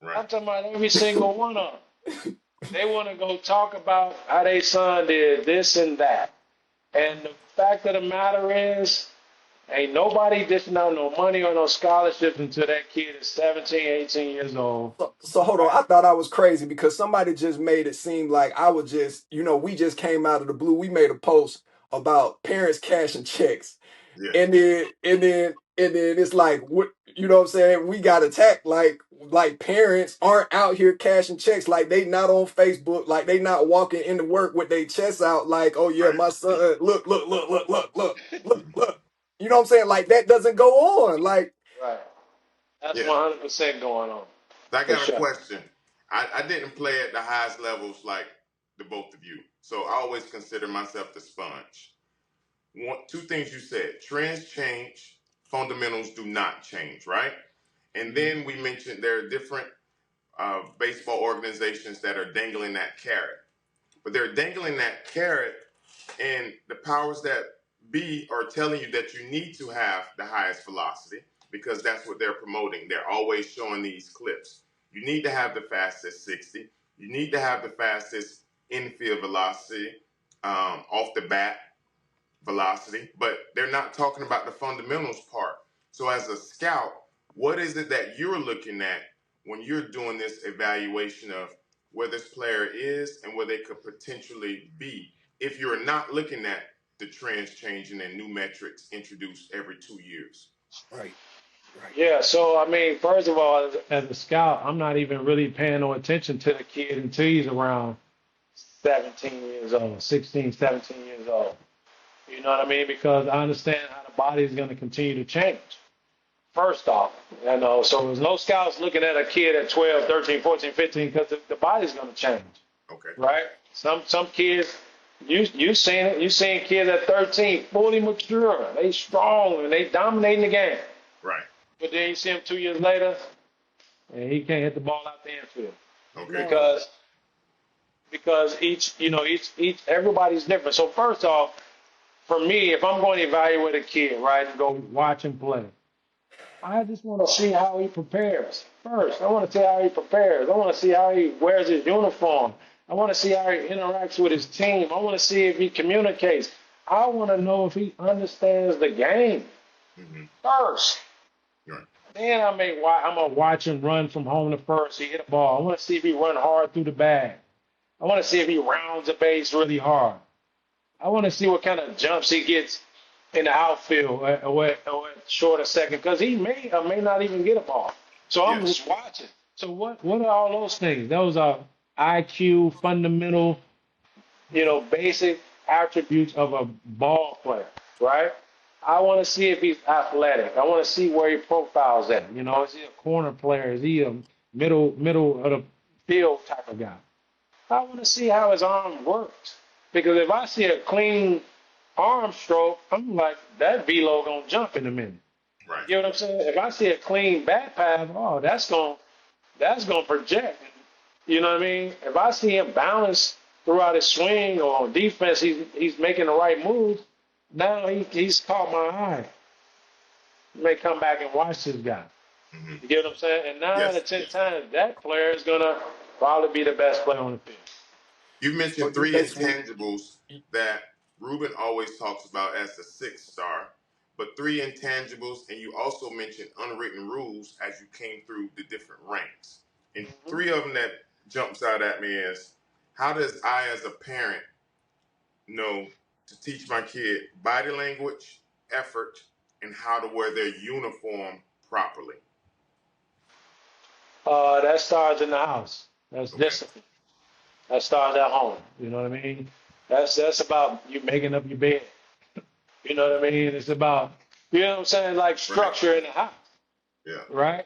Right. I'm talking about every single one of them. They want to go talk about how their son did this and that. And the fact of the matter is, ain't nobody dishing out no money or no scholarships until that kid is 17, 18 years old. So hold on. Right? I thought I was crazy because somebody just made it seem like I was just, we just came out of the blue. We made a post about parents cashing checks. Yeah. And then it's like, what, you know what I'm saying? We got attacked like parents aren't out here cashing checks, like they not on Facebook, like they not walking into work with their chests out, like, oh yeah, Right. my son, look. You know what I'm saying? Like that doesn't go on. Like, Right. That's Yeah. 100% going on. I For got a sure. question. I didn't play at the highest levels like the both of you, so I always consider myself the sponge. Two things you said: trends change, fundamentals do not change, right? And then we mentioned there are different baseball organizations that are dangling that carrot, but they're dangling that carrot, and the powers that be are telling you that you need to have the highest velocity because that's what they're promoting. They're always showing these clips. You need to have the fastest 60. You need to have the fastest infield velocity, off the bat velocity, but they're not talking about the fundamentals part. So as a scout, what is it that you're looking at when you're doing this evaluation of where this player is and where they could potentially be if you're not looking at the trends changing and new metrics introduced every 2 years? right, right, Yeah, so I mean, first of all, as a scout, I'm not even really paying no attention to the kid until he's around 17 years old, 16, 17 years old. You know what I mean? Because I understand how the body is going to continue to change. First off, so there's no scouts looking at a kid at 12, 13, 14, 15 because the body's going to change, Okay. right? Some kids, you seen it. You seen kids at 13 fully mature. They strong and they dominating the game. Right. but then you see him 2 years later, and he can't hit the ball out the infield Okay. No. because each everybody's different. So first off, for me, if I'm going to evaluate a kid, right, and go watch him play, I just want to see how he prepares first. I want to see how he prepares. I want to see how he wears his uniform. I want to see how he interacts with his team. I want to see if he communicates. I want to know if he understands the game Mm-hmm. first. Right. Then I'm gonna watch him run from home to first. He hit a ball. I want to see if he run hard through the bag. I want to see if he rounds the base really hard. I want to see what kind of jumps he gets in the outfield or at short of second because he may or may not even get a ball. So I'm Yes. just watching. So what are all those things? Those are IQ, fundamental, basic attributes of a ball player, right? I want to see if he's athletic. I want to see where he profiles at. Is he a corner player? Is he a middle of the field type of guy? I want to see how his arm works. Because if I see a clean arm stroke, I'm like, that velo gonna jump in a minute. Right. You know what I'm saying? If I see a clean bat path, oh, that's gonna project. You know what I mean? If I see him balance throughout his swing or on defense, he's making the right moves. Now he's caught my eye. You may come back and watch this guy. Mm-hmm. You get what I'm saying? And nine out Yes. of ten Yes. times, that player is gonna probably be the best player on the field. You So mentioned you three basically, intangibles that Ruben always talks about as the sixth star, but three intangibles, and you also mentioned unwritten rules as you came through the different ranks. And Mm-hmm. three of them that jumps out at me is how does I, as a parent, know to teach my kid body language, effort, and how to wear their uniform properly? That starts in the house. That's Okay. discipline. That starts at home. You know what I mean? That's about you making up your bed. You know what I mean? It's about what I'm saying, like Right. structure in the house, Yeah. right?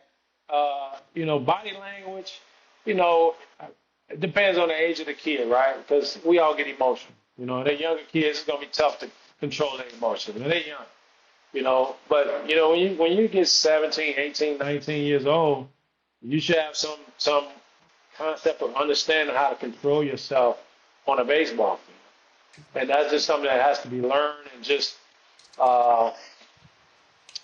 Body language. You know, it depends on the age of the kid, right? Because we all get emotional. They're younger kids. It's gonna be tough to control their emotions. They're young. But when you get 17, 18, 19 years old, you should have some concept of understanding how to control yourself on a baseball field. And that's just something that has to be learned and just uh,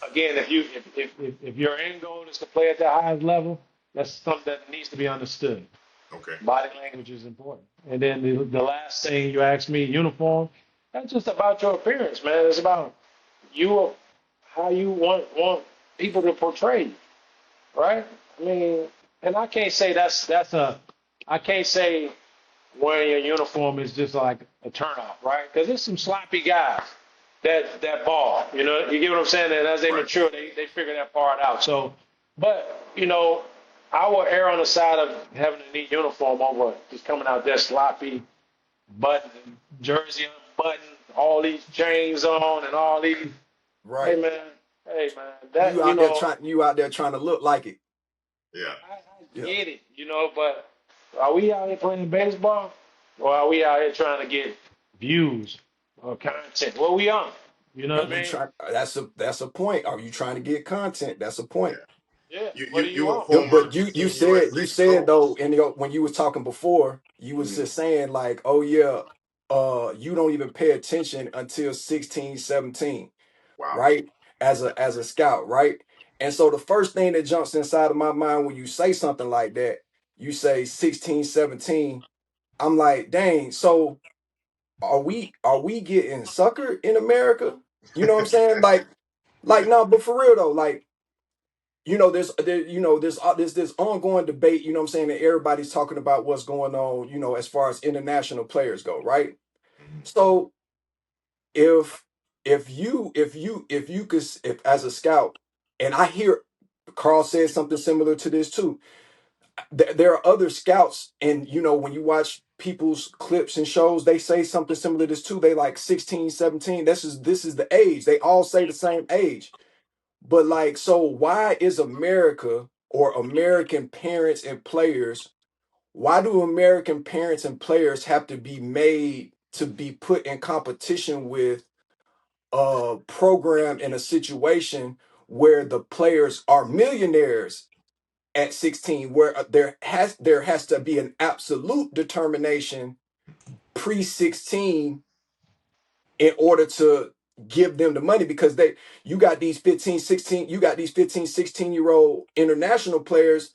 again, if your end goal is to play at the highest level, that's something that needs to be understood. Okay. Body language is important. And then the last thing you asked me, uniform, that's just about your appearance, man. It's about you, how you want people to portray you, right? I mean, and I can't say I can't say wearing your uniform is just like a turnoff, right? Because there's some sloppy guys that ball, you get what I'm saying? And as they Right. mature, they figure that part out. So, but I will err on the side of having a neat uniform over just coming out there sloppy, button, jersey unbuttoned, all these chains on, and all these. Hey right? man, hey man, that You out there trying to look like it. Yeah. I Yeah. get it, but are we out here playing baseball, or are we out here trying to get views or content? What we on? You know Are what I you mean? trying? That's a point. Are you trying to get content? That's a point. Yeah. Yeah. You What you are you you a on? Yeah, but former you Team said you USA said coach. though, and when you was talking before, you was Mhm. just saying like, oh yeah, you don't even pay attention until 16, 17, Wow. right? As a scout, right? And so the first thing that jumps inside of my mind when you say something like that, you say 16, 17. I'm like, dang, so are we getting suckered in America? You know what I'm saying? Like no, but for real though, like there's this ongoing debate, you know what I'm saying, that everybody's talking about what's going on, as far as international players go, right? Mhm. So if if you could if as a scout, and I hear Carl said something similar to this too. There are other scouts, and when you watch people's clips and shows, they say something similar to this too. They like 16, 17. This is the age. They all say the same age. But like, so why is America, or American parents and players, why do American parents and players have to be made to be put in competition with a program in a situation where the players are millionaires at 16, where there has to be an absolute determination pre-16 in order to give them the money, because you got these 15, 16-year-old international players,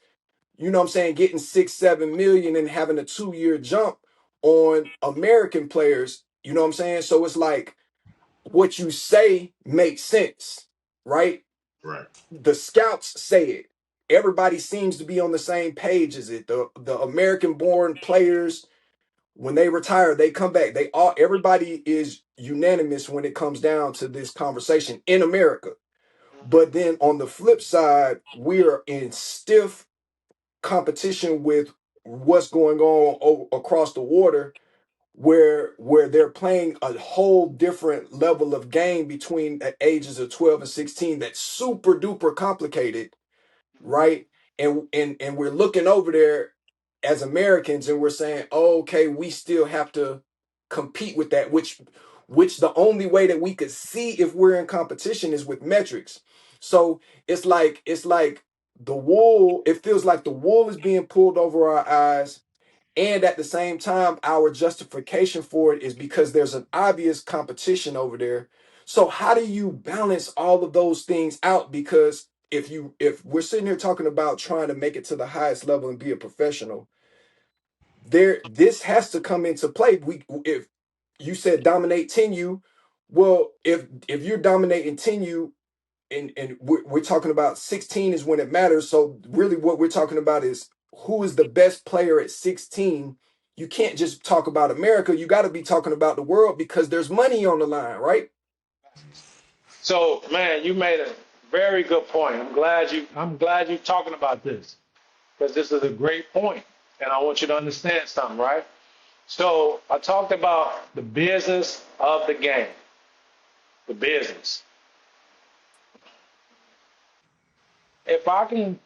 you know what I'm saying, getting 6-7 million and having a 2-year jump on American players, you know what I'm saying? So it's like what you say makes sense, right? Right. The scouts say it. Everybody seems to be on the same page as it. The American born players, when they retire, they come back. Everybody is unanimous when it comes down to this conversation in America. But then on the flip side, we're in stiff competition with what's going on across the water, where they're playing a whole different level of game between the ages of 12 and 16 that's super duper complicated, right? And we're looking over there as Americans and we're saying, oh, okay, we still have to compete with that, which the only way that we could see if we're in competition is with metrics. So it's like the wool, it feels like the wool is being pulled over our eyes, and at the same time, our justification for it is because there's an obvious competition over there. So how do you balance all of those things out? Because if we're sitting here talking about trying to make it to the highest level and be a professional, this has to come into play. If you said dominate 10U, well, if you're dominating 10U, and we're talking about 16 is when it matters. So really what we're talking about is who is the best player at 16. You can't just talk about America. You got to be talking about the world because there's money on the line, right? So, man, you made a very good point. I'm glad you're talking about this, because this is a great point, and I want you to understand something, right? So, I talked about the business of the game, the business. If I can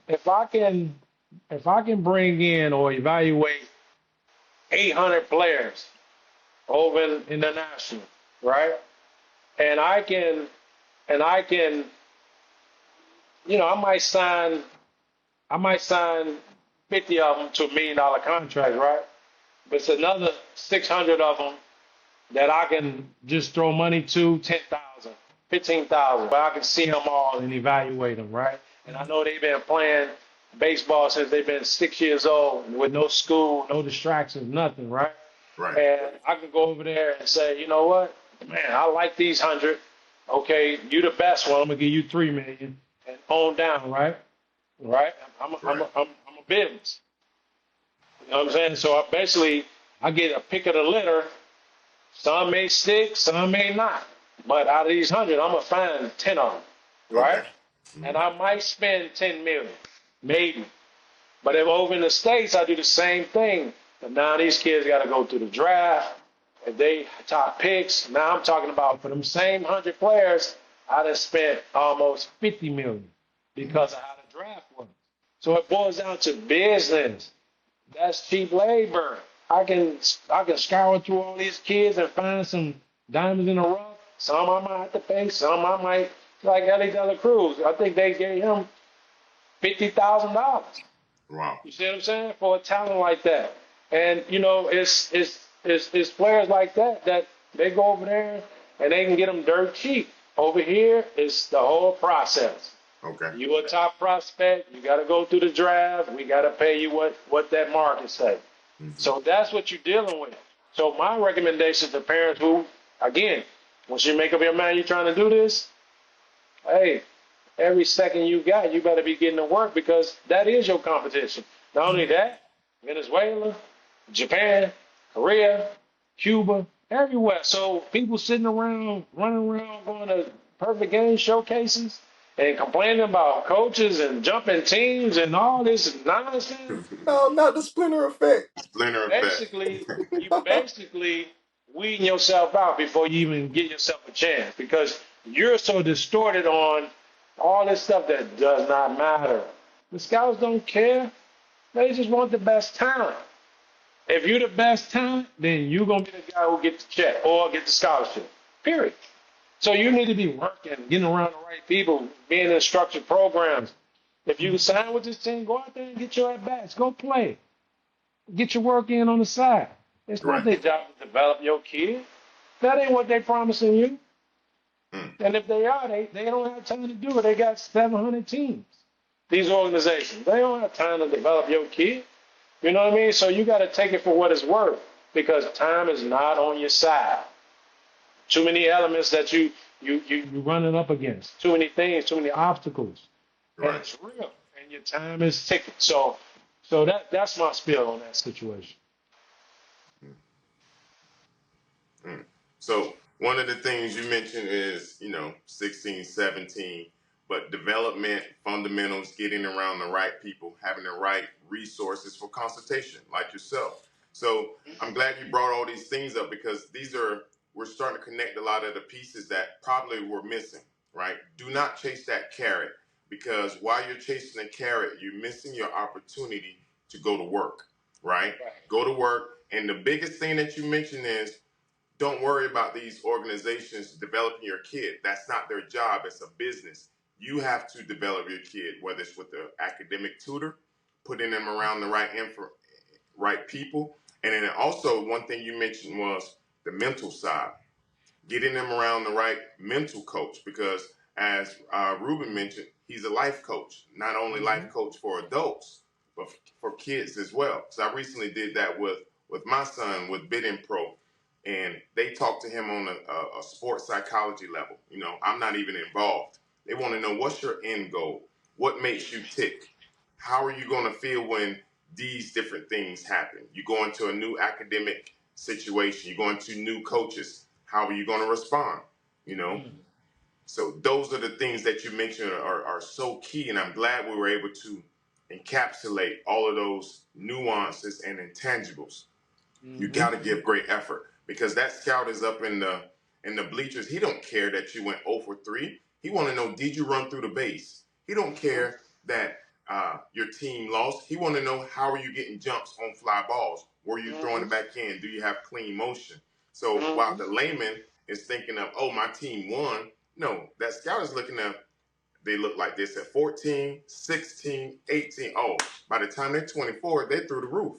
bring in or evaluate 800 players over in the national, right? And I can, I might sign 50 of them to $1 million contract, right? But it's another 600 of them that I can just throw money to, 10,000, 15,000, but I can see them all and evaluate them, right? And I know they've been playing baseball since they've been 6 years old with no school, no distractions, nothing, right? Right. And I can go over there and say, you know what, man, I like these 100. Okay, you the best one. I'm gonna give you 3 million and on down, right? Right? Right. I'm a business. You know what I'm saying? So I get a pick of the litter. Some may stick, some may not. But out of these 100, I'm gonna find 10 of them, right? Okay. And I might spend 10 million, maybe. But if over in the States, I do the same thing. But now these kids got to go through the draft. If they top picks, now I'm talking about for them same 100 players, I done spent almost 50 million because of how the draft was. So it boils down to business. That's cheap labor. I can scour through all these kids and find some diamonds in the rough. Some I might have to pay. Some I might, like Ellie De La Cruz. I think they gave him $50,000. Wow. You see what I'm saying? For a talent like that. And it's players like that they go over there and they can get them dirt cheap. Over here, it's the whole process. Okay. You a top prospect, you got to go through the draft. We got to pay you what that market say. So that's what you're dealing with. So my recommendation to parents who, again, once you make up your mind you're trying to do this, hey, every second you got, you better be getting to work because that is your competition. Not only that, Venezuela, Japan, Korea, Cuba, everywhere. So people sitting around, running around, going to perfect game showcases and complaining about coaches and jumping teams and all this nonsense. No, not the Splinter Effect. Splinter effect. You basically weeding yourself out before you even get yourself a chance because you're so distorted on all this stuff that does not matter. The scouts don't care. They just want the best talent. If you're the best talent, then you're gonna be the guy who gets the check or get the scholarship. Period. So you need to be working, getting around the right people, being in structured programs. If you sign with this team, go out there and get your at bats. Go play. Get your work in on the side. It's not Right. their job to develop your kid. That ain't what they promising you. Mm. And if they are, they don't have time to do it. They got 700 teams. These organizations, they don't have time to develop your kid. You know what I mean? So you got to take it for what it's worth because time is not on your side. Too many elements that you running up against. Too many things. Too many obstacles, and Right. it's real. And your time is ticking. So that's my spiel on that situation. Mm. So one of the things you mentioned is, 16, 17, but development, fundamentals, getting around the right people, having the right resources for consultation, like yourself. So I'm glad you brought all these things up because we're starting to connect a lot of the pieces that probably were missing, right? Do not chase that carrot because while you're chasing the carrot, you're missing your opportunity to go to work, right? Right. Go to work. And the biggest thing that you mentioned is don't worry about these organizations developing your kid. That's not their job. It's a business. You have to develop your kid, whether it's with the academic tutor, putting them around the right people. And then also one thing you mentioned was the mental side, getting them around the right mental coach because as Ruben mentioned, he's a life coach, not only life coach for adults, but for kids as well. So I recently did that with my son with Bidding Pro, and they talked to him on a sports psychology level. I'm not even involved. They want to know what's your end goal, what makes you tick, how are you going to feel when these different things happen. You go into a new academic situation, you go into new coaches. How are you going to respond? You know, so those are the things that you mentioned are so key, and I'm glad we were able to encapsulate all of those nuances and intangibles. You got to give great effort because that scout is up in the bleachers. He don't care that you went 0 for 3. He want to know, did you run through the base? He don't care that your team lost. He want to know, how are you getting jumps on fly balls? Were you throwing it back in? Do you have clean motion? So while the layman is thinking of, oh, my team won, no, that scout is looking at, they look like this at 14, 16, 18. Oh, by the time they're 24, they're through the roof.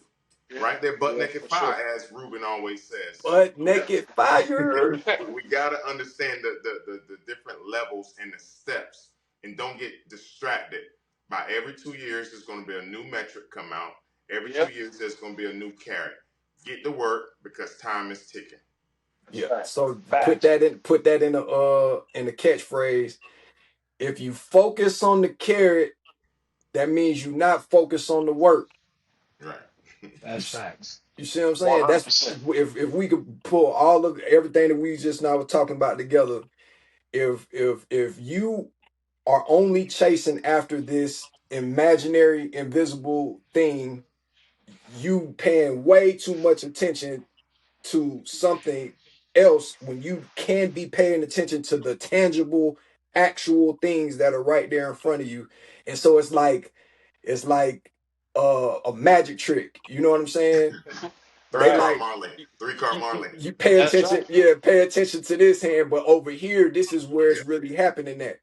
Right? They're butt naked fire, as Ruben always says. So But naked fire. we gotta understand the different levels and the steps, and don't get distracted by every 2 years. There's going to be a new metric come out. Every 2 years, there's going to be a new carrot. Get to work because time is ticking. Yeah. Right. So put Facts. that in a catchphrase. If you focus on the carrot, that means you not focus on the work. Right. You, That's facts. you see what I'm One saying? hundred That's percent. if we could pull all of everything that we just now were talking about together. If you are only chasing after this imaginary, invisible thing, you paying way too much attention to something else when you can be paying attention to the tangible, actual things that are right there in front of you. And so it's like a magic trick. You know what I'm saying? They Right. Three-card like Marley. Three-card Marley. you pay That's right. attention, yeah, pay attention to this hand, but over here, this is where Yeah. it's really happening at.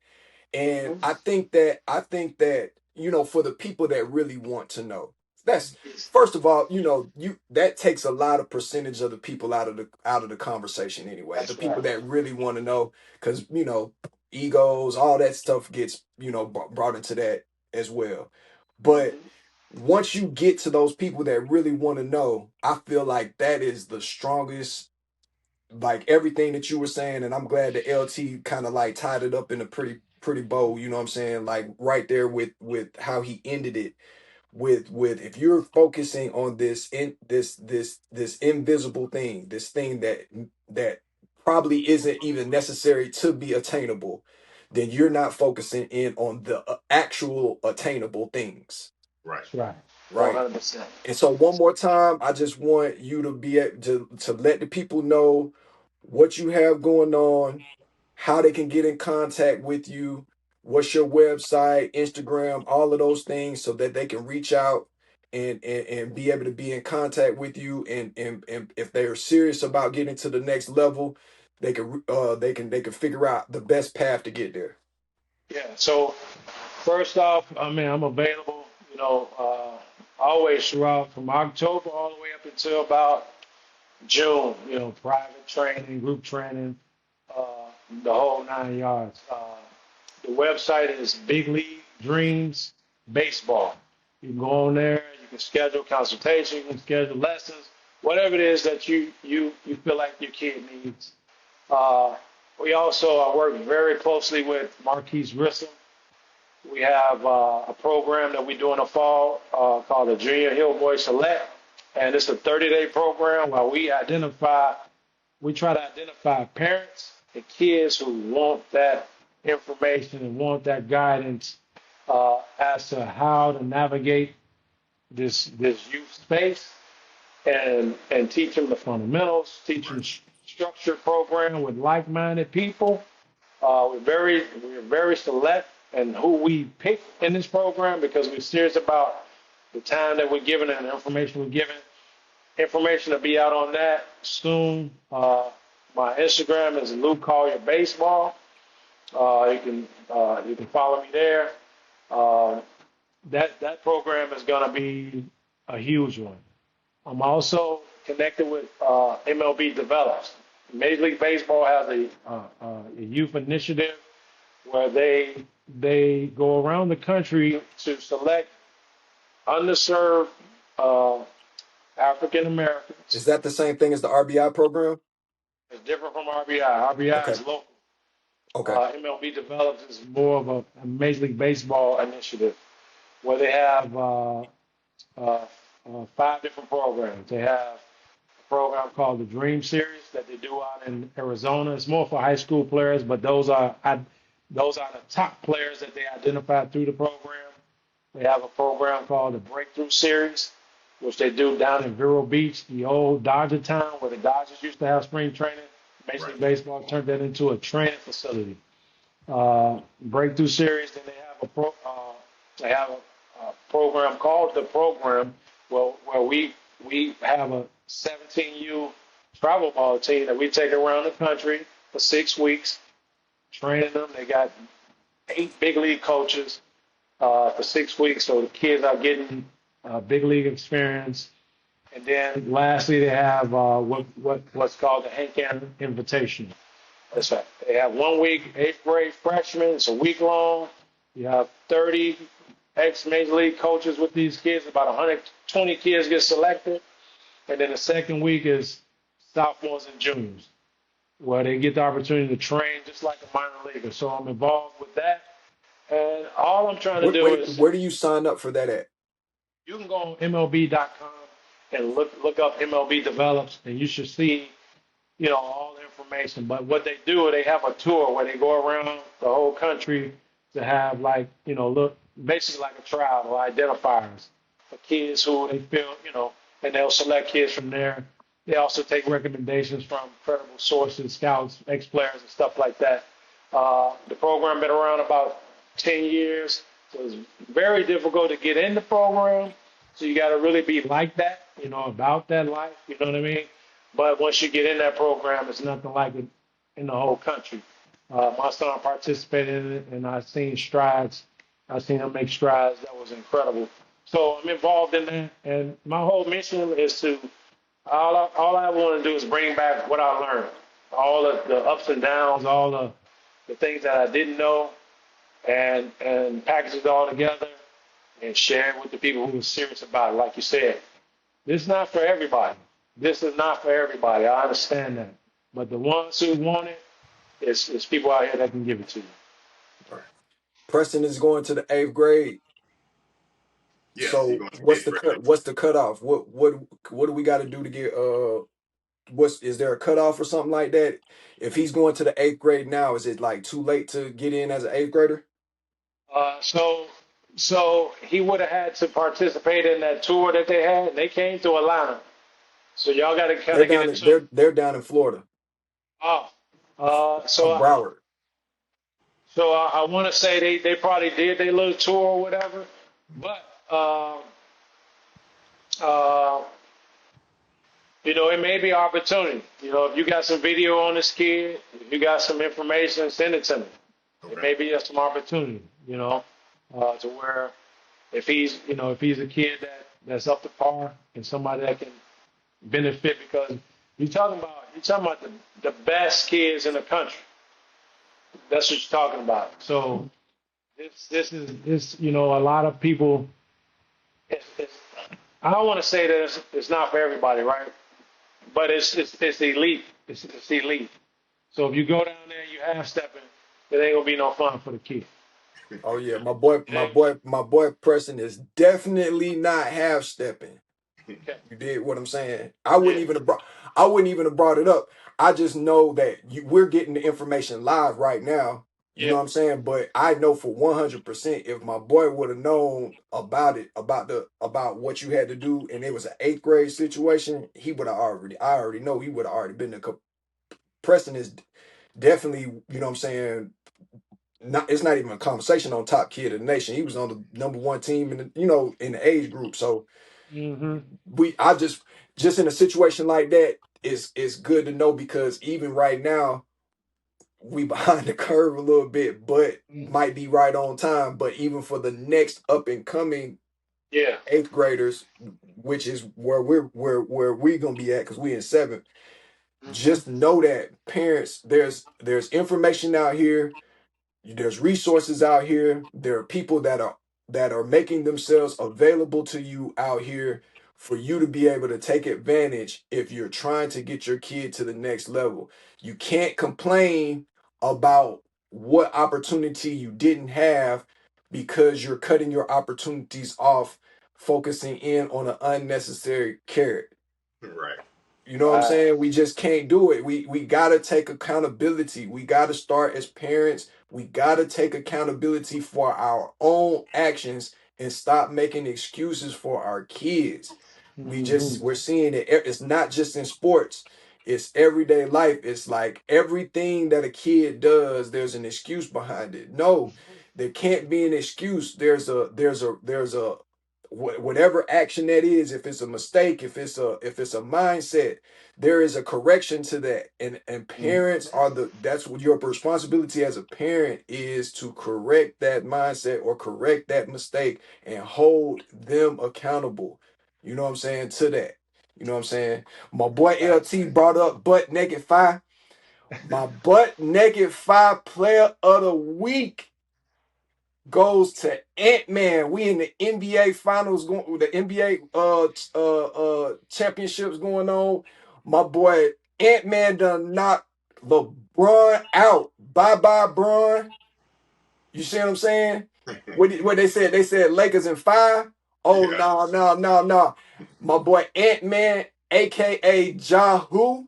And I think that, for the people that really want to know, that's first of all, you that takes a lot of percentage of the people out of the conversation anyway. The That's people right. that really want to know, because egos, all that stuff gets brought into that as well. But once you get to those people that really want to know, I feel like that is the strongest, like everything that you were saying, and I'm glad that LT kind of like tied it up in a pretty bow, you know what I'm saying? Like right there with how he ended it with if you're focusing on this invisible thing, this thing that probably isn't even necessary to be attainable, then you're not focusing in on the actual attainable things, Right. That's right. One right? hundred percent. And so one more time, I just want you to be able to let the people know what you have going on, how they can get in contact with you, what's your website, Instagram, all of those things, so that they can reach out and be able to be in contact with you. And if they're serious about getting to the next level, they can figure out the best path to get there. Yeah. So first off, I mean, I'm available, always throughout from October all the way up until about June, private training, group training, uh, the whole 9 yards. The website is Big League Dreams Baseball. You can go on there, you can schedule consultation, you can schedule lessons, whatever it is that you feel like your kid needs. Uh, we also work very closely with Marquise Grissom. We have a program that we do in the fall called the Junior Hillboy Select, and it's a 30-day program where we try to identify parents and kids who want that information and want that guidance as to how to navigate this youth space and teach them the fundamentals, teach them structured program with like-minded people. We're very select in who we pick in this program because we're serious about the time that we're giving and the information we're giving. Information will be out on that soon. My Instagram is Luke Collier Baseball. You can follow me there. Uh, that program is going to be a huge one. I'm also connected with MLB Develops. Major League Baseball has a youth initiative where they go around the country to select underserved African Americans. Is that the same thing as the RBI program? It's different from RBI. RBI Okay. is local. Okay. MLB Develops is more of a Major League Baseball initiative where they have 5 different programs. They have a program called the Dream Series that they do out in Arizona. It's more for high school players, but those are the top players that they identify through the program. They have a program called the Breakthrough Series, which they do down in Vero Beach, the old Dodger town where the Dodgers used to have spring training. Major League Baseball turned that into a training facility. Breakthrough Series. Then they have a program called the Program, where we have a 17U travel ball team that we take around the country for 6 weeks, training them. They got 8 big league coaches for 6 weeks, so the kids are getting big league experience. And then lastly, they have what's called the Hank Aaron Invitation. That's right. They have 1 week, 8th grade freshmen. It's a week long. You have 30 ex-major league coaches with these kids. About 120 kids get selected. And then the second week is sophomores and juniors, where they get the opportunity to train just like a minor leaguer. So I'm involved with that. And all I'm trying to do is Where do you sign up for that at? you can go on MLB.com and look up MLB Develops, and you should see, all the information. But what they do, they have a tour where they go around the whole country to have look basically like a trial or identifiers for kids who they feel, and they'll select kids from there. They also take recommendations from credible sources, scouts, ex-players, and stuff like that. The program been around about 10 years, so it's very difficult to get in the program. So you got to really be like that, about that life, you know what I mean? But once you get in that program, it's nothing like it in the whole country. My son participated in it, and I've seen strides. I've seen him make strides that was incredible. So I'm involved in that, and my whole mission is all I want to do is bring back what I learned, all of the ups and downs, all the things that I didn't know, and package it all together and share it with the people who are serious about it. Like you said, this is not for everybody. This is not for everybody. I understand that. But the ones who want it, it's people out here that can give it to you. Preston is going to the 8th grade. Yes, he's So going to what's eighth the grade. cut? What's the cutoff? What do we got to do to get? Is there a cutoff or something like that? If he's going to the 8th grade now, is it like too late to get in as an 8th grader? So he would have had to participate in that tour that they had. And they came to Atlanta, so y'all got to kind They're of get down. into. They're down in Florida, Oh, uh, so Broward. I want to say they probably did their little tour or whatever, but uh, it may be opportunity. If you got some video on this kid, if you got some information, send it to me. It Okay. may be just some opportunity, to where if he's a kid that's up to par and somebody that can benefit because you're talking about the best kids in the country. That's what you're talking about. So this is a lot of people. It's, I don't want to say that it's not for everybody, right? But it's elite. It's elite. So if you go down there and you half stepping, it ain't gonna be no fun for the kid. Oh yeah, my boy, my Okay. boy, my boy Preston is definitely not half stepping. Okay. You did what I'm saying. Yeah. I wouldn't even have brought it up. I just know that we're getting the information live right now. You know Yeah. what I'm saying? But I know for 100% if my boy would have known about it, about what you had to do, and it was an eighth grade situation, he would have already. I already know he would have already been there. Preston is definitely, you know what I'm saying. It's not even a conversation on top kid of the nation. He was on the number one team in in the age group. So Mm-hmm. I just in a situation like that, it's good to know because even right now we behind the curve a little bit, but might be right on time. But even for the next up and coming Yeah. eighth graders, which is where we gonna be at because we in seventh, Mm-hmm. just know that parents, there's information out here. There's resources out here. There are people that are making themselves available to you out here for you to be able to take advantage if you're trying to get your kid to the next level. You can't complain about what opportunity you didn't have because you're cutting your opportunities off, focusing in on an unnecessary carrot. Right. You know what I'm Right. saying? We just can't do it. We gotta take accountability. We gotta start as parents. We gotta take accountability for our own actions and stop making excuses for our kids. Mm-hmm. We're seeing it. It's not just in sports. It's everyday life. It's like everything that a kid does, there's an excuse behind it. No, there can't be an excuse. There's a whatever action that is, if it's a mistake, if it's a mindset, there is a correction to that, and parents are that's what your responsibility as a parent is, to correct that mindset or correct that mistake and hold them accountable, you know what I'm saying, to that. You know what I'm saying. My boy LT brought up butt naked five. My butt naked five player of the week goes to Ant-Man. We in the NBA finals going, the NBA championships going on. My boy Ant-Man done knocked LeBron out. Bye bye, Bron. You see what I'm saying? What they said? They said Lakers in five. Oh Yeah. no, no, no, no. My boy Ant-Man, aka Jahu.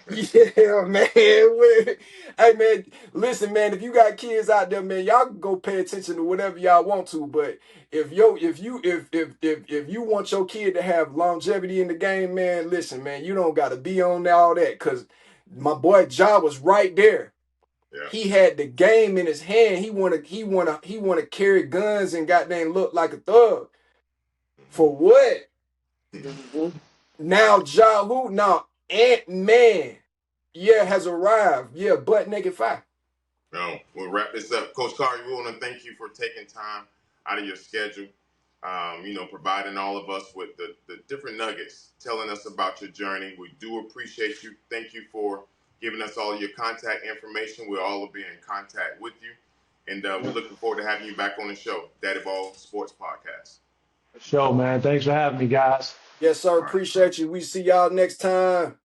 Yeah, man. Hey, man, listen, man. If you got kids out there, man, y'all can go pay attention to whatever y'all want to. But if you want your kid to have longevity in the game, man, listen, man, you don't got to be on all that. Cause my boy Ja was right there. Yeah. He had the game in his hand. He wanna carry guns and goddamn look like a thug. For what? Mm-hmm. Now Ja who? Now Ant-Man, yeah, has arrived. Yeah, butt naked five. No, we'll wrap this up. Coach Carter, we want to thank you for taking time out of your schedule, providing all of us with the different nuggets, telling us about your journey. We do appreciate you. Thank you for giving us all your contact information. We'll all be in contact with you. And we're looking forward to having you back on the show, Daddy Ball Sports Podcast. Show, man. Thanks for having me, guys. Yes, sir. All right. Appreciate you. We see y'all next time.